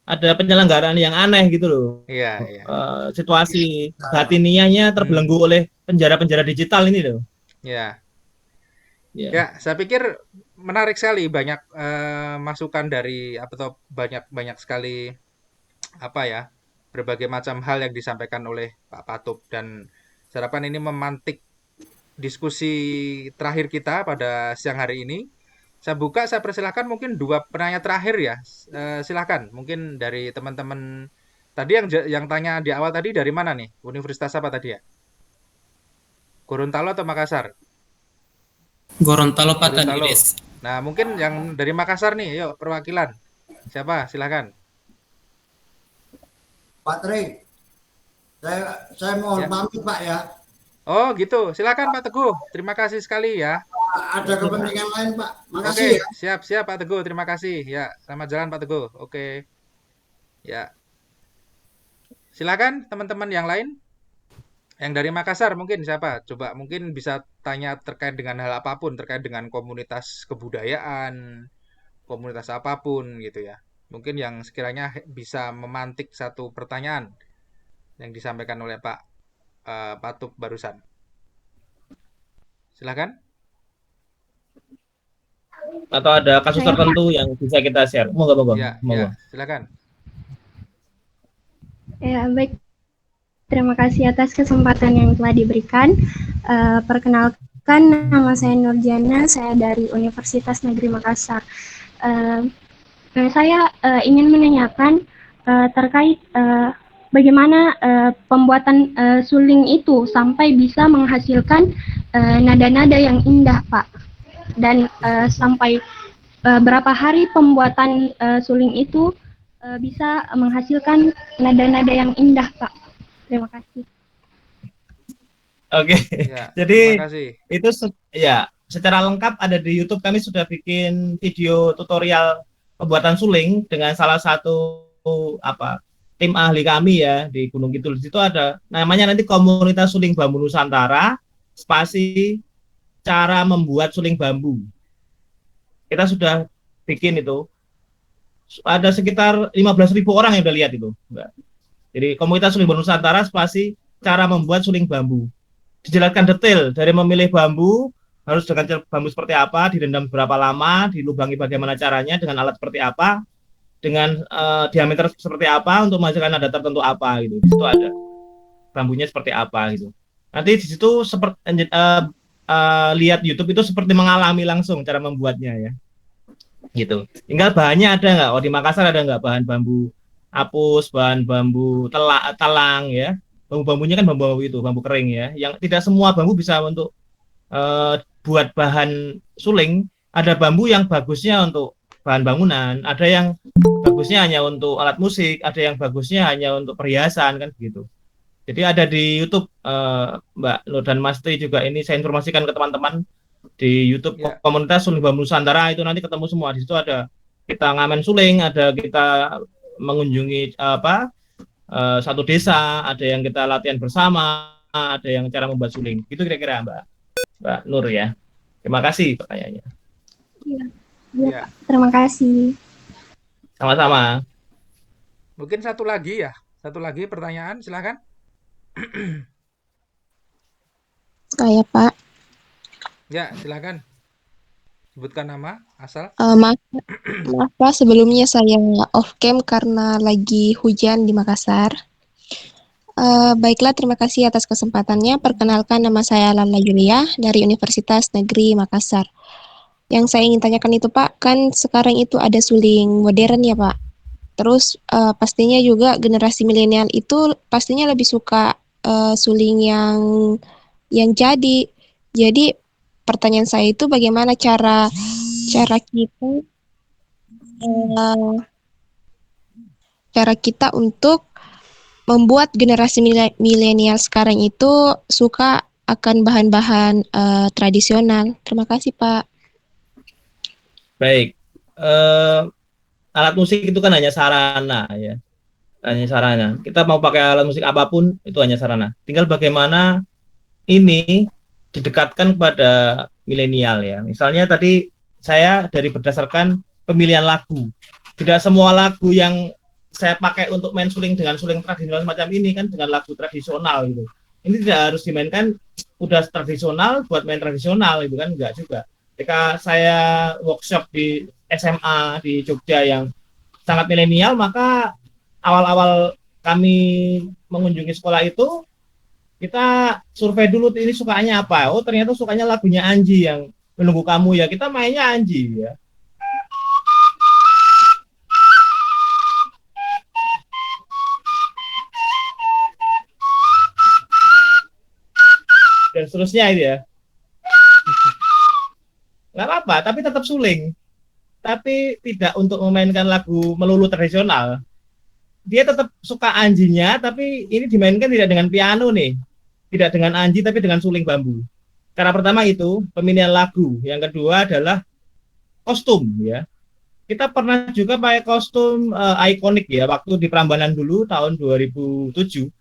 ada penyelenggaraan yang aneh gitu loh. Iya, iya. Situasi batiniahnya terbelenggu oleh penjara-penjara digital ini loh. Ya. Ya. Ya, saya pikir menarik sekali banyak masukan dari atau banyak sekali apa ya, berbagai macam hal yang disampaikan oleh Pak Patup dan saya harapkan ini memantik diskusi terakhir kita pada siang hari ini. Saya persilahkan mungkin 2 penanya terakhir ya. Silakan, mungkin dari teman-teman tadi yang tanya di awal tadi dari mana nih? Universitas apa tadi ya? Gorontalo atau Makassar? Gorontalo Gorontalo. Patanides. Nah, mungkin yang dari Makassar nih, yuk perwakilan. Siapa? Silakan. Pak Tri, saya mohon Ya. pamit Pak ya. Oh, gitu. Silakan Pak Teguh. Terima kasih sekali ya. Ada kepentingan lain Pak. Makasih Oke, ya. siap Pak Teguh. Terima kasih. Ya, selamat jalan Pak Teguh. Oke. Ya. Silakan teman-teman yang lain. Yang dari Makassar mungkin siapa? Coba mungkin bisa tanya terkait dengan hal apapun, terkait dengan komunitas kebudayaan, komunitas apapun gitu ya. Mungkin yang sekiranya bisa memantik satu pertanyaan yang disampaikan oleh Pak Patup barusan. Silakan. Atau ada kasus Saya, tertentu yang bisa kita share. Moga. Ya, ya, silakan. Ya, baik. Terima kasih atas kesempatan yang telah diberikan. Perkenalkan, nama saya Nurjana, saya dari Universitas Negeri Makassar. Saya ingin menanyakan terkait bagaimana pembuatan suling itu sampai bisa menghasilkan nada-nada yang indah, Pak. Dan sampai berapa hari pembuatan suling itu bisa menghasilkan nada-nada yang indah, Pak. Terima kasih. Oke. Ya, Jadi terima kasih. itu ya secara lengkap ada di YouTube. Kami sudah bikin video tutorial pembuatan suling dengan salah satu tim ahli kami ya di Gunung Kidul. Di situ ada namanya nanti Komunitas Suling Bambu Nusantara spasi cara membuat suling bambu. Kita sudah bikin itu. Ada sekitar 15.000 orang yang udah lihat itu, Mbak. Jadi Komunitas Suling Bambu Nusantara spasi cara membuat suling bambu. Dijelaskan detail dari memilih bambu, harus dengan bambu seperti apa, direndam berapa lama, dilubangi bagaimana caranya, dengan alat seperti apa, dengan diameter seperti apa untuk menghasilkan nada tertentu apa gitu. Di situ ada bambunya seperti apa gitu. Nanti di situ seperti lihat YouTube itu seperti mengalami langsung cara membuatnya ya. Gitu. Tinggal bahannya ada nggak? Oh, di Makassar ada nggak bahan bambu apus, bahan bambu talang ya. Bambu-bambunya kan bambu itu, bambu kering ya. Yang tidak semua bambu bisa untuk buat bahan suling. Ada bambu yang bagusnya untuk bahan bangunan, ada yang bagusnya hanya untuk alat musik, ada yang bagusnya hanya untuk perhiasan kan begitu. Jadi ada di YouTube Mbak Nur dan Mas Tri juga ini saya informasikan ke teman-teman di YouTube Ya. Komunitas Suling Bambu Nusantara itu nanti ketemu semua. Di situ ada kita ngamen suling, ada kita mengunjungi satu desa, ada yang kita latihan bersama, ada yang cara membuat suling. Itu kira-kira Mbak Nur ya. Terima kasih pertanyaannya. Iya, Ya. Pak. Terima kasih. Sama-sama. Mungkin satu lagi ya. Satu lagi pertanyaan, silakan. Saya Pak, Ya, silakan. Sebutkan nama, asal. maaf Pak, sebelumnya saya off cam karena lagi hujan di Makassar. Baiklah, terima kasih atas kesempatannya. Perkenalkan, nama saya Lala Yulia dari Universitas Negeri Makassar. Yang saya ingin tanyakan itu Pak, kan sekarang itu ada suling modern ya Pak. Terus pastinya juga generasi milenial itu pastinya lebih suka suling yang jadi. Jadi pertanyaan saya itu bagaimana cara kita eh, cara kita untuk membuat generasi milenial sekarang itu suka akan bahan-bahan tradisional. Terima kasih, Pak. Baik. Alat musik itu kan hanya sarana ya. Hanya sarana. Kita mau pakai alat musik apapun itu hanya sarana. Tinggal bagaimana ini didekatkan kepada milenial ya. Misalnya tadi saya dari berdasarkan pemilihan lagu. Tidak semua lagu yang saya pakai untuk main suling dengan suling tradisional semacam ini kan dengan lagu tradisional gitu. Ini tidak harus dimainkan udah tradisional buat main tradisional itu kan enggak juga. Ketika saya workshop di SMA di Jogja yang sangat milenial, maka awal-awal kami mengunjungi sekolah itu kita survei dulu ini sukanya apa. Oh ternyata sukanya lagunya Anji yang Menunggu Kamu ya. Kita mainnya Anji ya. Dan seterusnya itu ya. Nggak apa-apa, tapi tetap suling. Tapi tidak untuk memainkan lagu melulu tradisional. Dia tetap suka Anjinya, tapi ini dimainkan tidak dengan piano nih. Tidak dengan Anji, tapi dengan suling bambu. Cara pertama itu pemilihan lagu. Yang kedua adalah kostum ya. Kita pernah juga pakai kostum ikonik ya. Waktu di Prambanan dulu tahun 2007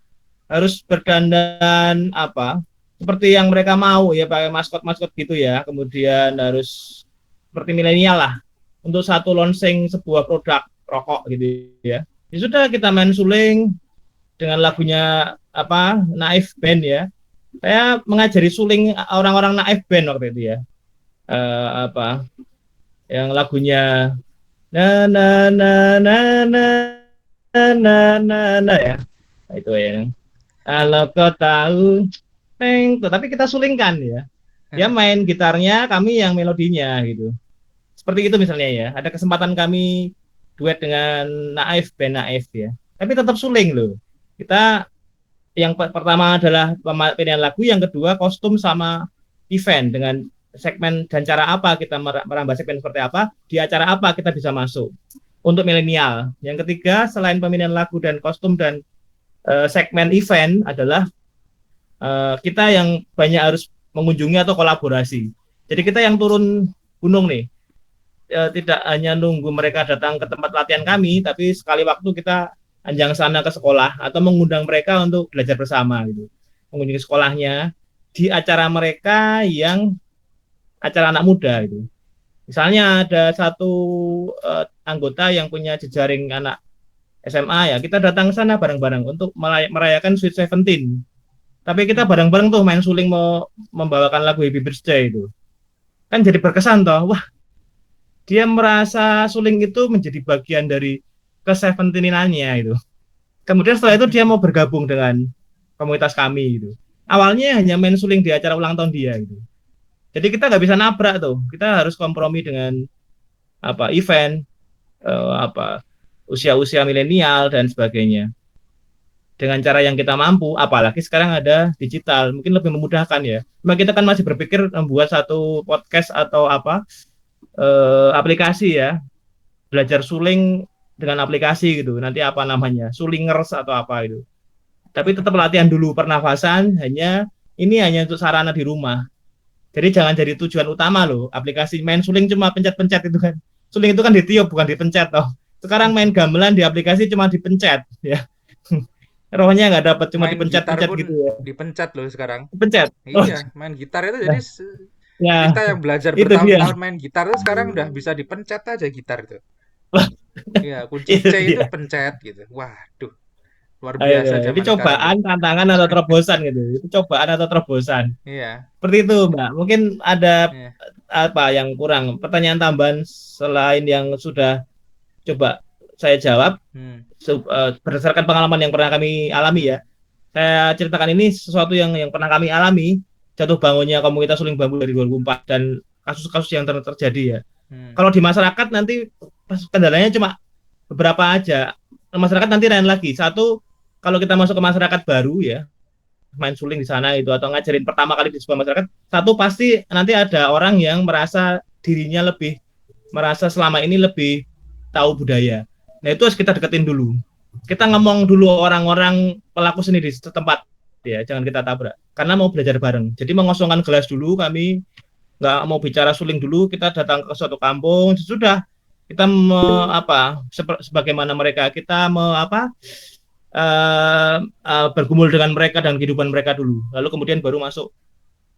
harus berdandan apa? Seperti yang mereka mau ya, pakai maskot-maskot gitu ya. Kemudian harus seperti milenial lah untuk satu launching sebuah produk rokok gitu ya. Ya sudah kita main suling dengan lagunya apa? Naif Band ya. Saya mengajari suling orang-orang Naif Band waktu itu ya. Apa? Yang lagunya na na na na na na na na ya. Nah, itu ya. Kalau kau tahu tapi kita sulingkan ya. Dia main gitarnya, kami yang melodinya gitu. Seperti itu misalnya ya. Ada kesempatan kami duet dengan Naif, band Naif ya. Tapi tetap suling loh. Kita yang pertama adalah pemilihan lagu, yang kedua kostum sama event dengan segmen dan cara apa kita merambah segmen seperti apa, di acara apa kita bisa masuk. Untuk milenial. Yang ketiga selain pemilihan lagu dan kostum dan segmen event adalah kita yang banyak harus mengunjungi atau kolaborasi. Jadi kita yang turun gunung nih, tidak hanya nunggu mereka datang ke tempat latihan kami, tapi sekali waktu kita anjang sana ke sekolah atau mengundang mereka untuk belajar bersama gitu. Mengunjungi sekolahnya di acara mereka yang acara anak muda gitu. Misalnya ada satu anggota yang punya jejaring anak SMA ya, kita datang ke sana bareng-bareng untuk merayakan Sweet 17. Tapi kita bareng-bareng tuh main suling mau membawakan lagu Happy Birthday itu. Kan jadi berkesan toh. Wah, dia merasa suling itu menjadi bagian dari ke-17-annya itu. Kemudian setelah itu dia mau bergabung dengan komunitas kami gitu. Awalnya hanya main suling di acara ulang tahun dia gitu. Jadi kita nggak bisa nabrak tuh. Kita harus kompromi dengan apa event, usia-usia milenial dan sebagainya. Dengan cara yang kita mampu, apalagi sekarang ada digital, mungkin lebih memudahkan ya. Cuma kita kan masih berpikir membuat satu podcast atau apa aplikasi ya, belajar suling dengan aplikasi gitu. Nanti apa namanya, sulingers atau apa itu. Tapi tetap latihan dulu pernafasan, hanya untuk sarana di rumah. Jadi jangan jadi tujuan utama loh. Aplikasi main suling cuma pencet-pencet itu kan. Suling itu kan ditiup bukan dipencet toh. Sekarang main gamelan di aplikasi cuma dipencet ya. Rohnya nggak dapat, cuma dipencet-pencet gitu ya. Dipencet loh sekarang. Pencet. Iya, main gitar itu jadi ya, kita yang belajar bertahun-tahun main gitar itu sekarang udah bisa dipencet aja gitar itu. Iya, kunci C itu pencet gitu. Waduh. Luar biasa zaman ini cobaan, tantangan atau terobosan gitu. Itu cobaan atau terobosan. Iya. Seperti itu, Mbak. Mungkin ada apa yang kurang? Pertanyaan tambahan selain yang sudah coba saya jawab. Berdasarkan pengalaman yang pernah kami alami ya. saya ceritakan ini sesuatu yang pernah kami alami, jatuh bangunnya komunitas suling bambu dari 2004 dan kasus-kasus yang terjadi ya. Kalau di masyarakat nanti kendalanya cuma beberapa aja. Masyarakat nanti lain lagi. Satu, kalau kita masuk ke masyarakat baru ya, main suling di sana itu atau ngajarin pertama kali di sebuah masyarakat, satu pasti nanti ada orang yang merasa dirinya merasa selama ini lebih tahu budaya. Nah itu harus kita deketin dulu. Kita ngomong dulu orang-orang pelaku seni di setempat ya, jangan kita tabrak. Karena mau belajar bareng. Jadi mengosongkan gelas dulu, kami nggak mau bicara suling dulu, kita datang ke suatu kampung, sudah kita sebagaimana mereka, kita bergumul dengan mereka dan kehidupan mereka dulu, lalu kemudian baru masuk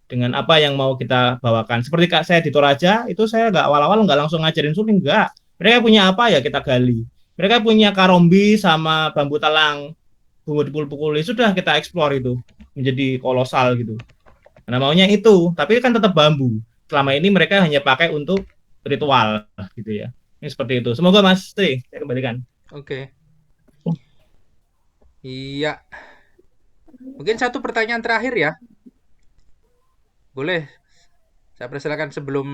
dengan apa yang mau kita bawakan. Seperti saya di Toraja, itu saya nggak awal-awal nggak langsung ngajarin suling, nggak. Mereka punya apa ya kita gali. Mereka punya karombi sama bambu talang, bambu dipukul-pukul, sudah kita eksplor itu menjadi kolosal gitu. Nah maunya itu, tapi kan tetap bambu. Selama ini mereka hanya pakai untuk ritual gitu ya. Ini seperti itu. Semoga Mas Tri, saya kembalikan. Oke. Iya. Mungkin satu pertanyaan terakhir ya. Boleh. Saya persilakan sebelum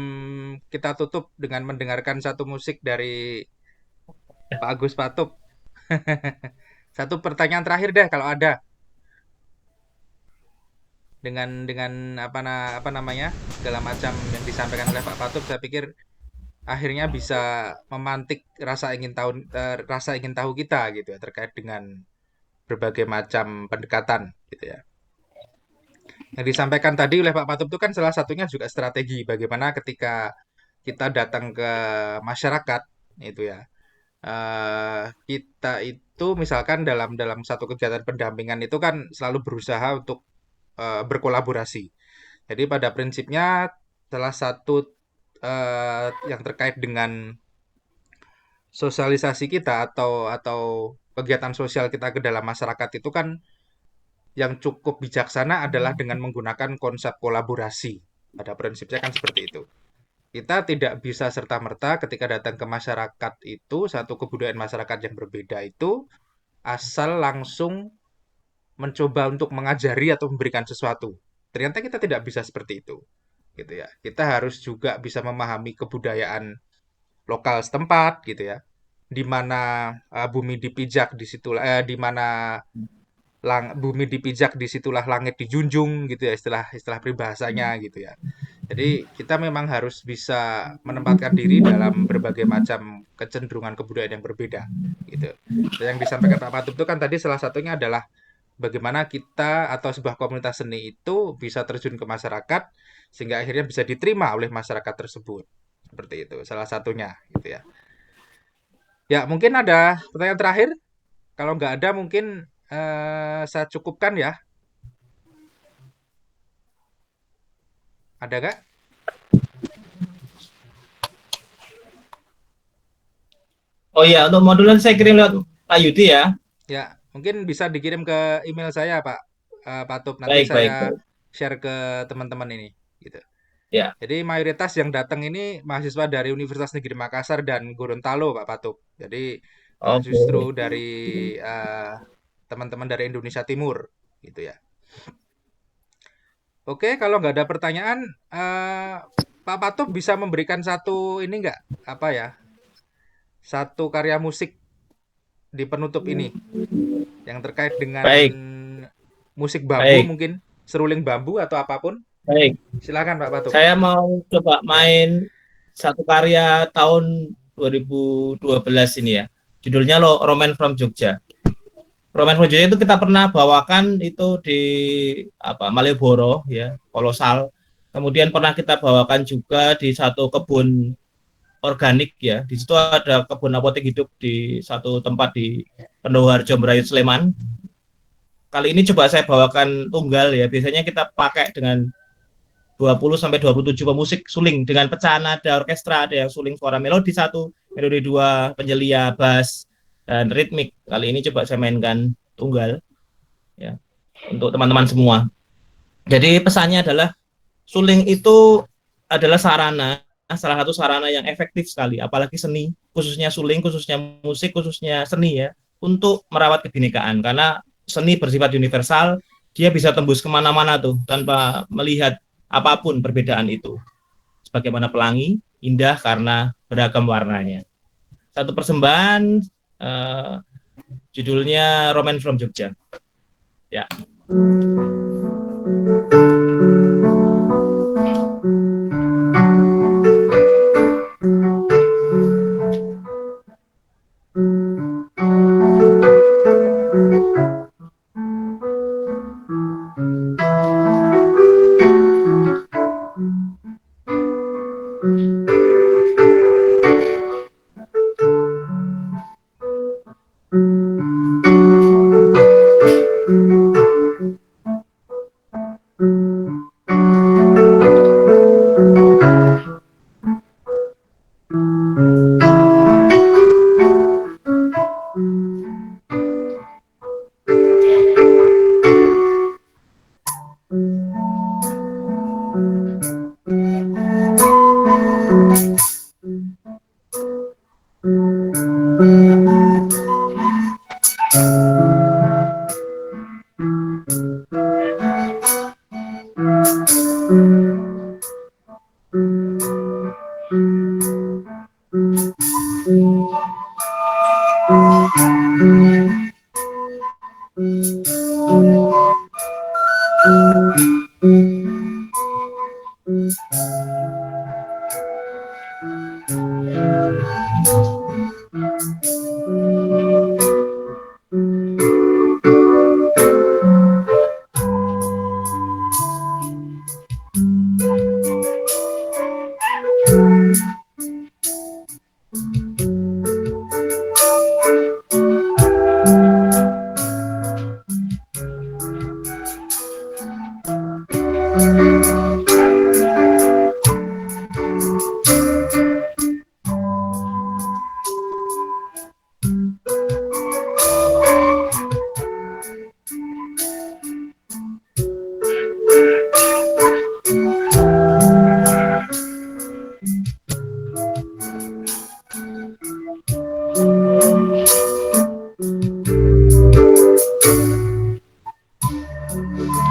kita tutup dengan mendengarkan satu musik dari Pak Agus Patup. Satu pertanyaan terakhir deh kalau ada. Dengan apa namanya segala macam yang disampaikan oleh Pak Patup, saya pikir akhirnya bisa memantik rasa ingin tahu kita gitu ya, terkait dengan berbagai macam pendekatan gitu ya. Yang disampaikan tadi oleh Pak Patup itu kan salah satunya juga strategi bagaimana ketika kita datang ke masyarakat itu ya. Kita itu misalkan dalam satu kegiatan pendampingan itu kan selalu berusaha untuk berkolaborasi. Jadi pada prinsipnya salah satu yang terkait dengan sosialisasi kita atau kegiatan sosial kita ke dalam masyarakat itu kan yang cukup bijaksana adalah dengan menggunakan konsep kolaborasi. Pada prinsipnya kan seperti itu. Kita tidak bisa serta-merta ketika datang ke masyarakat itu, satu kebudayaan masyarakat yang berbeda itu, asal langsung mencoba untuk mengajari atau memberikan sesuatu. Ternyata kita tidak bisa seperti itu. Gitu ya. Kita harus juga bisa memahami kebudayaan lokal setempat gitu ya. Di mana bumi dipijak disitulah di mana bumi dipijak disitulah langit dijunjung gitu ya, istilah peribahasanya gitu ya. Jadi kita memang harus bisa menempatkan diri dalam berbagai macam kecenderungan kebudayaan yang berbeda gitu. Dan yang disampaikan Pak Patup itu kan tadi salah satunya adalah bagaimana kita atau sebuah komunitas seni itu bisa terjun ke masyarakat sehingga akhirnya bisa diterima oleh masyarakat tersebut. Seperti itu salah satunya gitu ya. Ya, mungkin ada pertanyaan terakhir. Kalau nggak ada mungkin saya cukupkan ya. Ada nggak? Oh iya, untuk modulan saya kirim lewat Pak Yudi ya. Ya, mungkin bisa dikirim ke email saya Pak Patup. Nanti Baik. saya share ke teman-teman ini gitu. Ya. Jadi mayoritas yang datang ini mahasiswa dari Universitas Negeri Makassar dan Gorontalo Pak Patup. Jadi justru dari teman-teman dari Indonesia Timur gitu ya. Oke, kalau nggak ada pertanyaan, Pak Patup bisa memberikan satu ini nggak apa ya? Satu karya musik di penutup ini yang terkait dengan musik bambu mungkin seruling bambu atau apapun. Baik. Silakan Pak Patup. Saya mau coba main satu karya tahun 2012 ini ya. Judulnya Roman from Jogja. Roman from Jogja itu kita pernah bawakan itu di Malioboro ya, kolosal. Kemudian pernah kita bawakan juga di satu kebun organik ya. Di situ ada kebun apotek hidup di satu tempat di Pendoharjo Merayu Sleman. Kali ini coba saya bawakan tunggal ya. Biasanya kita pakai dengan 20 sampai 27 pemusik suling dengan pecahan nada orkestra, ada yang suling suara melodi 1, melodi 2, penjelia, bass dan ritmik. Kali ini coba saya mainkan tunggal ya untuk teman-teman semua. Jadi pesannya adalah suling itu adalah salah satu sarana yang efektif sekali, apalagi seni, khususnya suling, khususnya musik, khususnya seni ya, untuk merawat kebinekaan. Karena seni bersifat universal, dia bisa tembus kemana-mana tuh tanpa melihat apapun perbedaan itu. Sebagaimana pelangi, indah karena beragam warnanya. Satu persembahan, judulnya Romance from Jogja. Ya.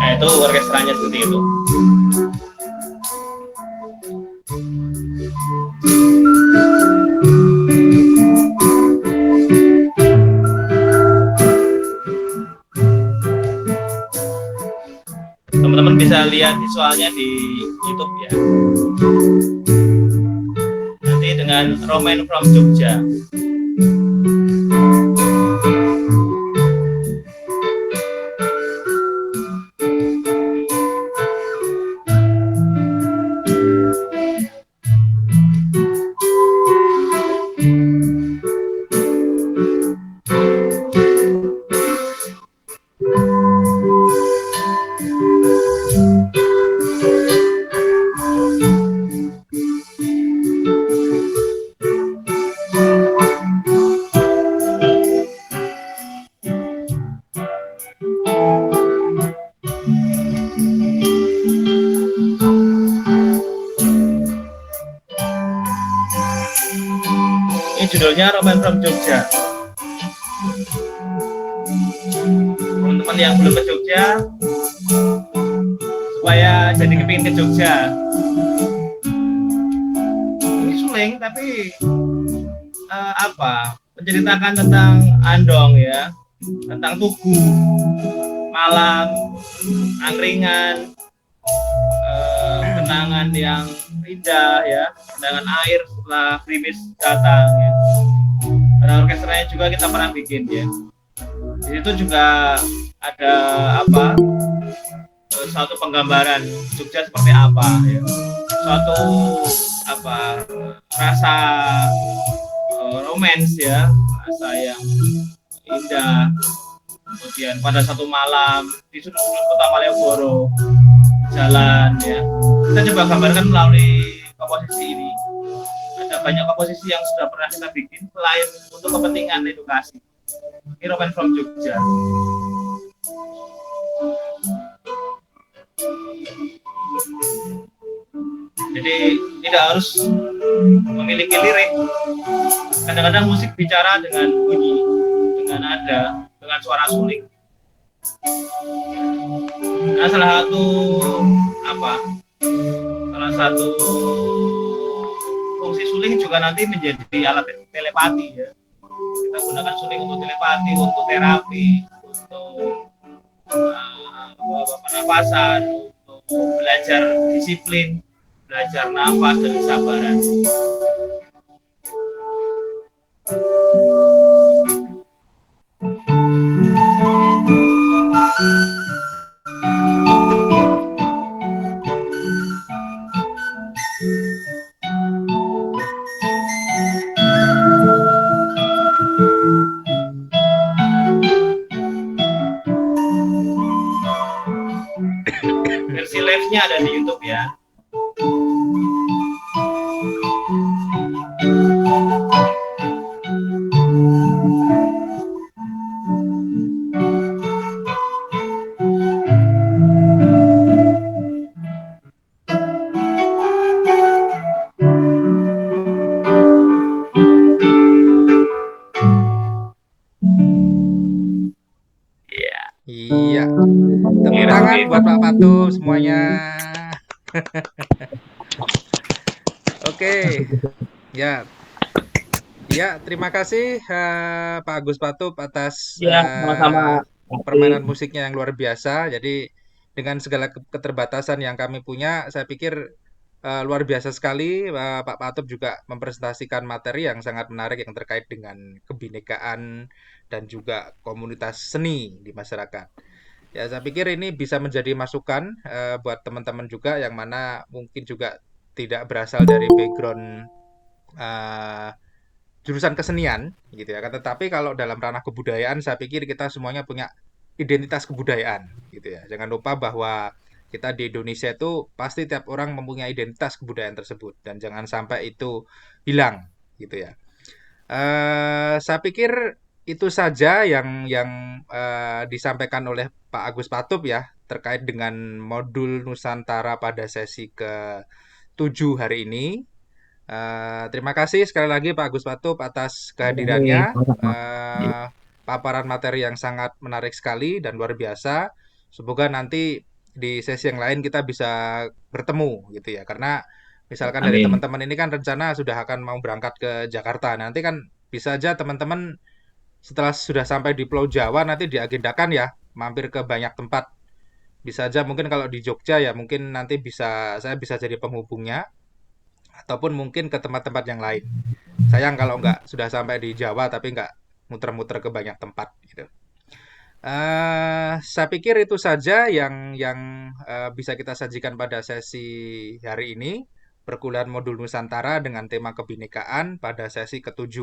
Nah, itu orkestranya seperti itu. Teman-teman bisa lihat visualnya di YouTube ya. Nanti dengan Romance from Jogja. Ini judulnya Romance from Jogja. Teman-teman yang belum ke Jogja, supaya jadi kepingin ke Jogja. Ini suling tapi menceritakan tentang Andong ya, tentang Tugu, Malam, angkringan, kenangan yang indah ya, kenangan air setelah gerimis datang ya. Karena orkestranya juga kita pernah bikin ya. Di situ juga ada suatu penggambaran Jogja seperti apa ya. Suatu rasa romance ya, rasa yang indah. Kemudian pada satu malam di sudut-sudut kota Malioboro jalan ya, kita coba gambarkan melalui komposisi ini. Ada banyak komposisi yang sudah pernah kita bikin selain untuk kepentingan edukasi. Ini Romance from Jogja. Jadi tidak harus memiliki lirik. Kadang-kadang musik bicara dengan bunyi, dengan nada, dengan suara suling. Nah, salah satu fungsi suling juga nanti menjadi alat telepati ya. Kita gunakan suling untuk telepati, untuk terapi, untuk pernapasan, untuk belajar disiplin, belajar nafas dan kesabaran. Versi live-nya ada di YouTube ya. Iya. Tepuk tangan buat Pak Patup semuanya. Oke. Ya. Ya, terima kasih Pak Agus Patup atas Ya, sama-sama. permainan musiknya yang luar biasa. Jadi dengan segala keterbatasan yang kami punya, saya pikir luar biasa sekali. Pak Patup juga mempresentasikan materi yang sangat menarik yang terkait dengan kebinekaan dan juga komunitas seni di masyarakat. Ya, saya pikir ini bisa menjadi masukan buat teman-teman juga yang mana mungkin juga tidak berasal dari background jurusan kesenian gitu ya. Tetapi kalau dalam ranah kebudayaan saya pikir kita semuanya punya identitas kebudayaan gitu ya. Jangan lupa bahwa kita di Indonesia itu pasti tiap orang mempunyai identitas kebudayaan tersebut dan jangan sampai itu hilang gitu ya. Saya pikir itu saja yang disampaikan oleh Pak Agus Patup ya terkait dengan modul Nusantara pada sesi ke-7 hari ini. Terima kasih sekali lagi Pak Agus Patup atas kehadirannya. Paparan materi yang sangat menarik sekali dan luar biasa. Semoga nanti di sesi yang lain kita bisa bertemu gitu ya. Karena misalkan dari teman-teman ini kan rencana sudah akan mau berangkat ke Jakarta. Nanti kan bisa aja teman-teman setelah sudah sampai di Pulau Jawa nanti diagendakan ya mampir ke banyak tempat. Bisa aja mungkin kalau di Jogja ya mungkin nanti saya bisa jadi penghubungnya ataupun mungkin ke tempat-tempat yang lain. Sayang kalau nggak sudah sampai di Jawa tapi nggak muter-muter ke banyak tempat gitu. Saya pikir itu saja yang bisa kita sajikan pada sesi hari ini. Perkuliahan modul Nusantara dengan tema kebinekaan pada sesi ke-7.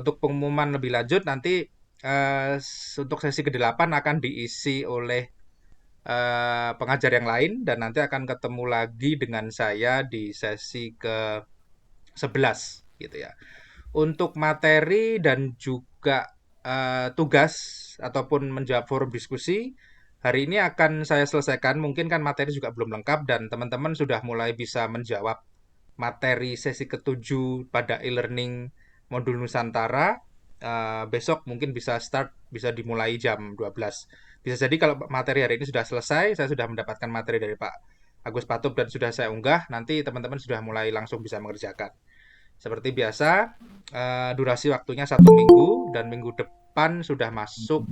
Untuk pengumuman lebih lanjut nanti untuk sesi ke-8 akan diisi oleh pengajar yang lain dan nanti akan ketemu lagi dengan saya di sesi ke-11 gitu ya. Untuk materi dan juga tugas ataupun menjawab forum diskusi hari ini akan saya selesaikan. Mungkin kan materi juga belum lengkap dan teman-teman sudah mulai bisa menjawab materi sesi ke-7 pada e-learning modul Nusantara. Besok mungkin bisa dimulai jam 12. Bisa jadi kalau materi hari ini sudah selesai, saya sudah mendapatkan materi dari Pak Agus Patup dan sudah saya unggah, nanti teman-teman sudah mulai langsung bisa mengerjakan. Seperti biasa, durasi waktunya 1 minggu dan minggu depan sudah masuk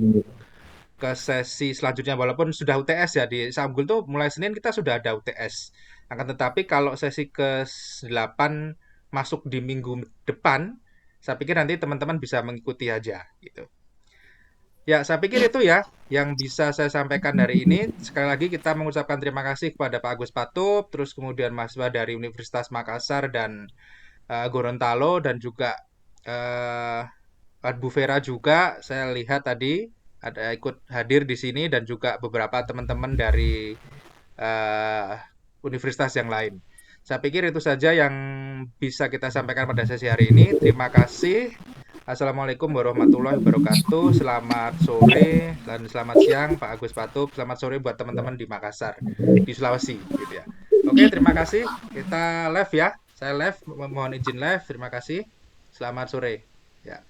ke sesi selanjutnya walaupun sudah UTS ya di Samgul tuh mulai Senin kita sudah ada UTS. Akan tetapi kalau sesi ke-8 masuk di minggu depan, saya pikir nanti teman-teman bisa mengikuti aja gitu. Ya, saya pikir itu ya yang bisa saya sampaikan hari ini. Sekali lagi kita mengucapkan terima kasih kepada Pak Agus Patup, terus kemudian mahasiswa dari Universitas Makassar dan Gorontalo dan juga Pak Bu Vera juga saya lihat tadi ada ikut hadir di sini dan juga beberapa teman-teman dari universitas yang lain. Saya pikir itu saja yang bisa kita sampaikan pada sesi hari ini. Terima kasih. Assalamualaikum warahmatullahi wabarakatuh. Selamat sore dan selamat siang Pak Agus Patup. Selamat sore buat teman-teman di Makassar, di Sulawesi gitu ya. Oke, terima kasih. Kita live ya. Saya live, mohon izin live. Terima kasih. Selamat sore. Ya.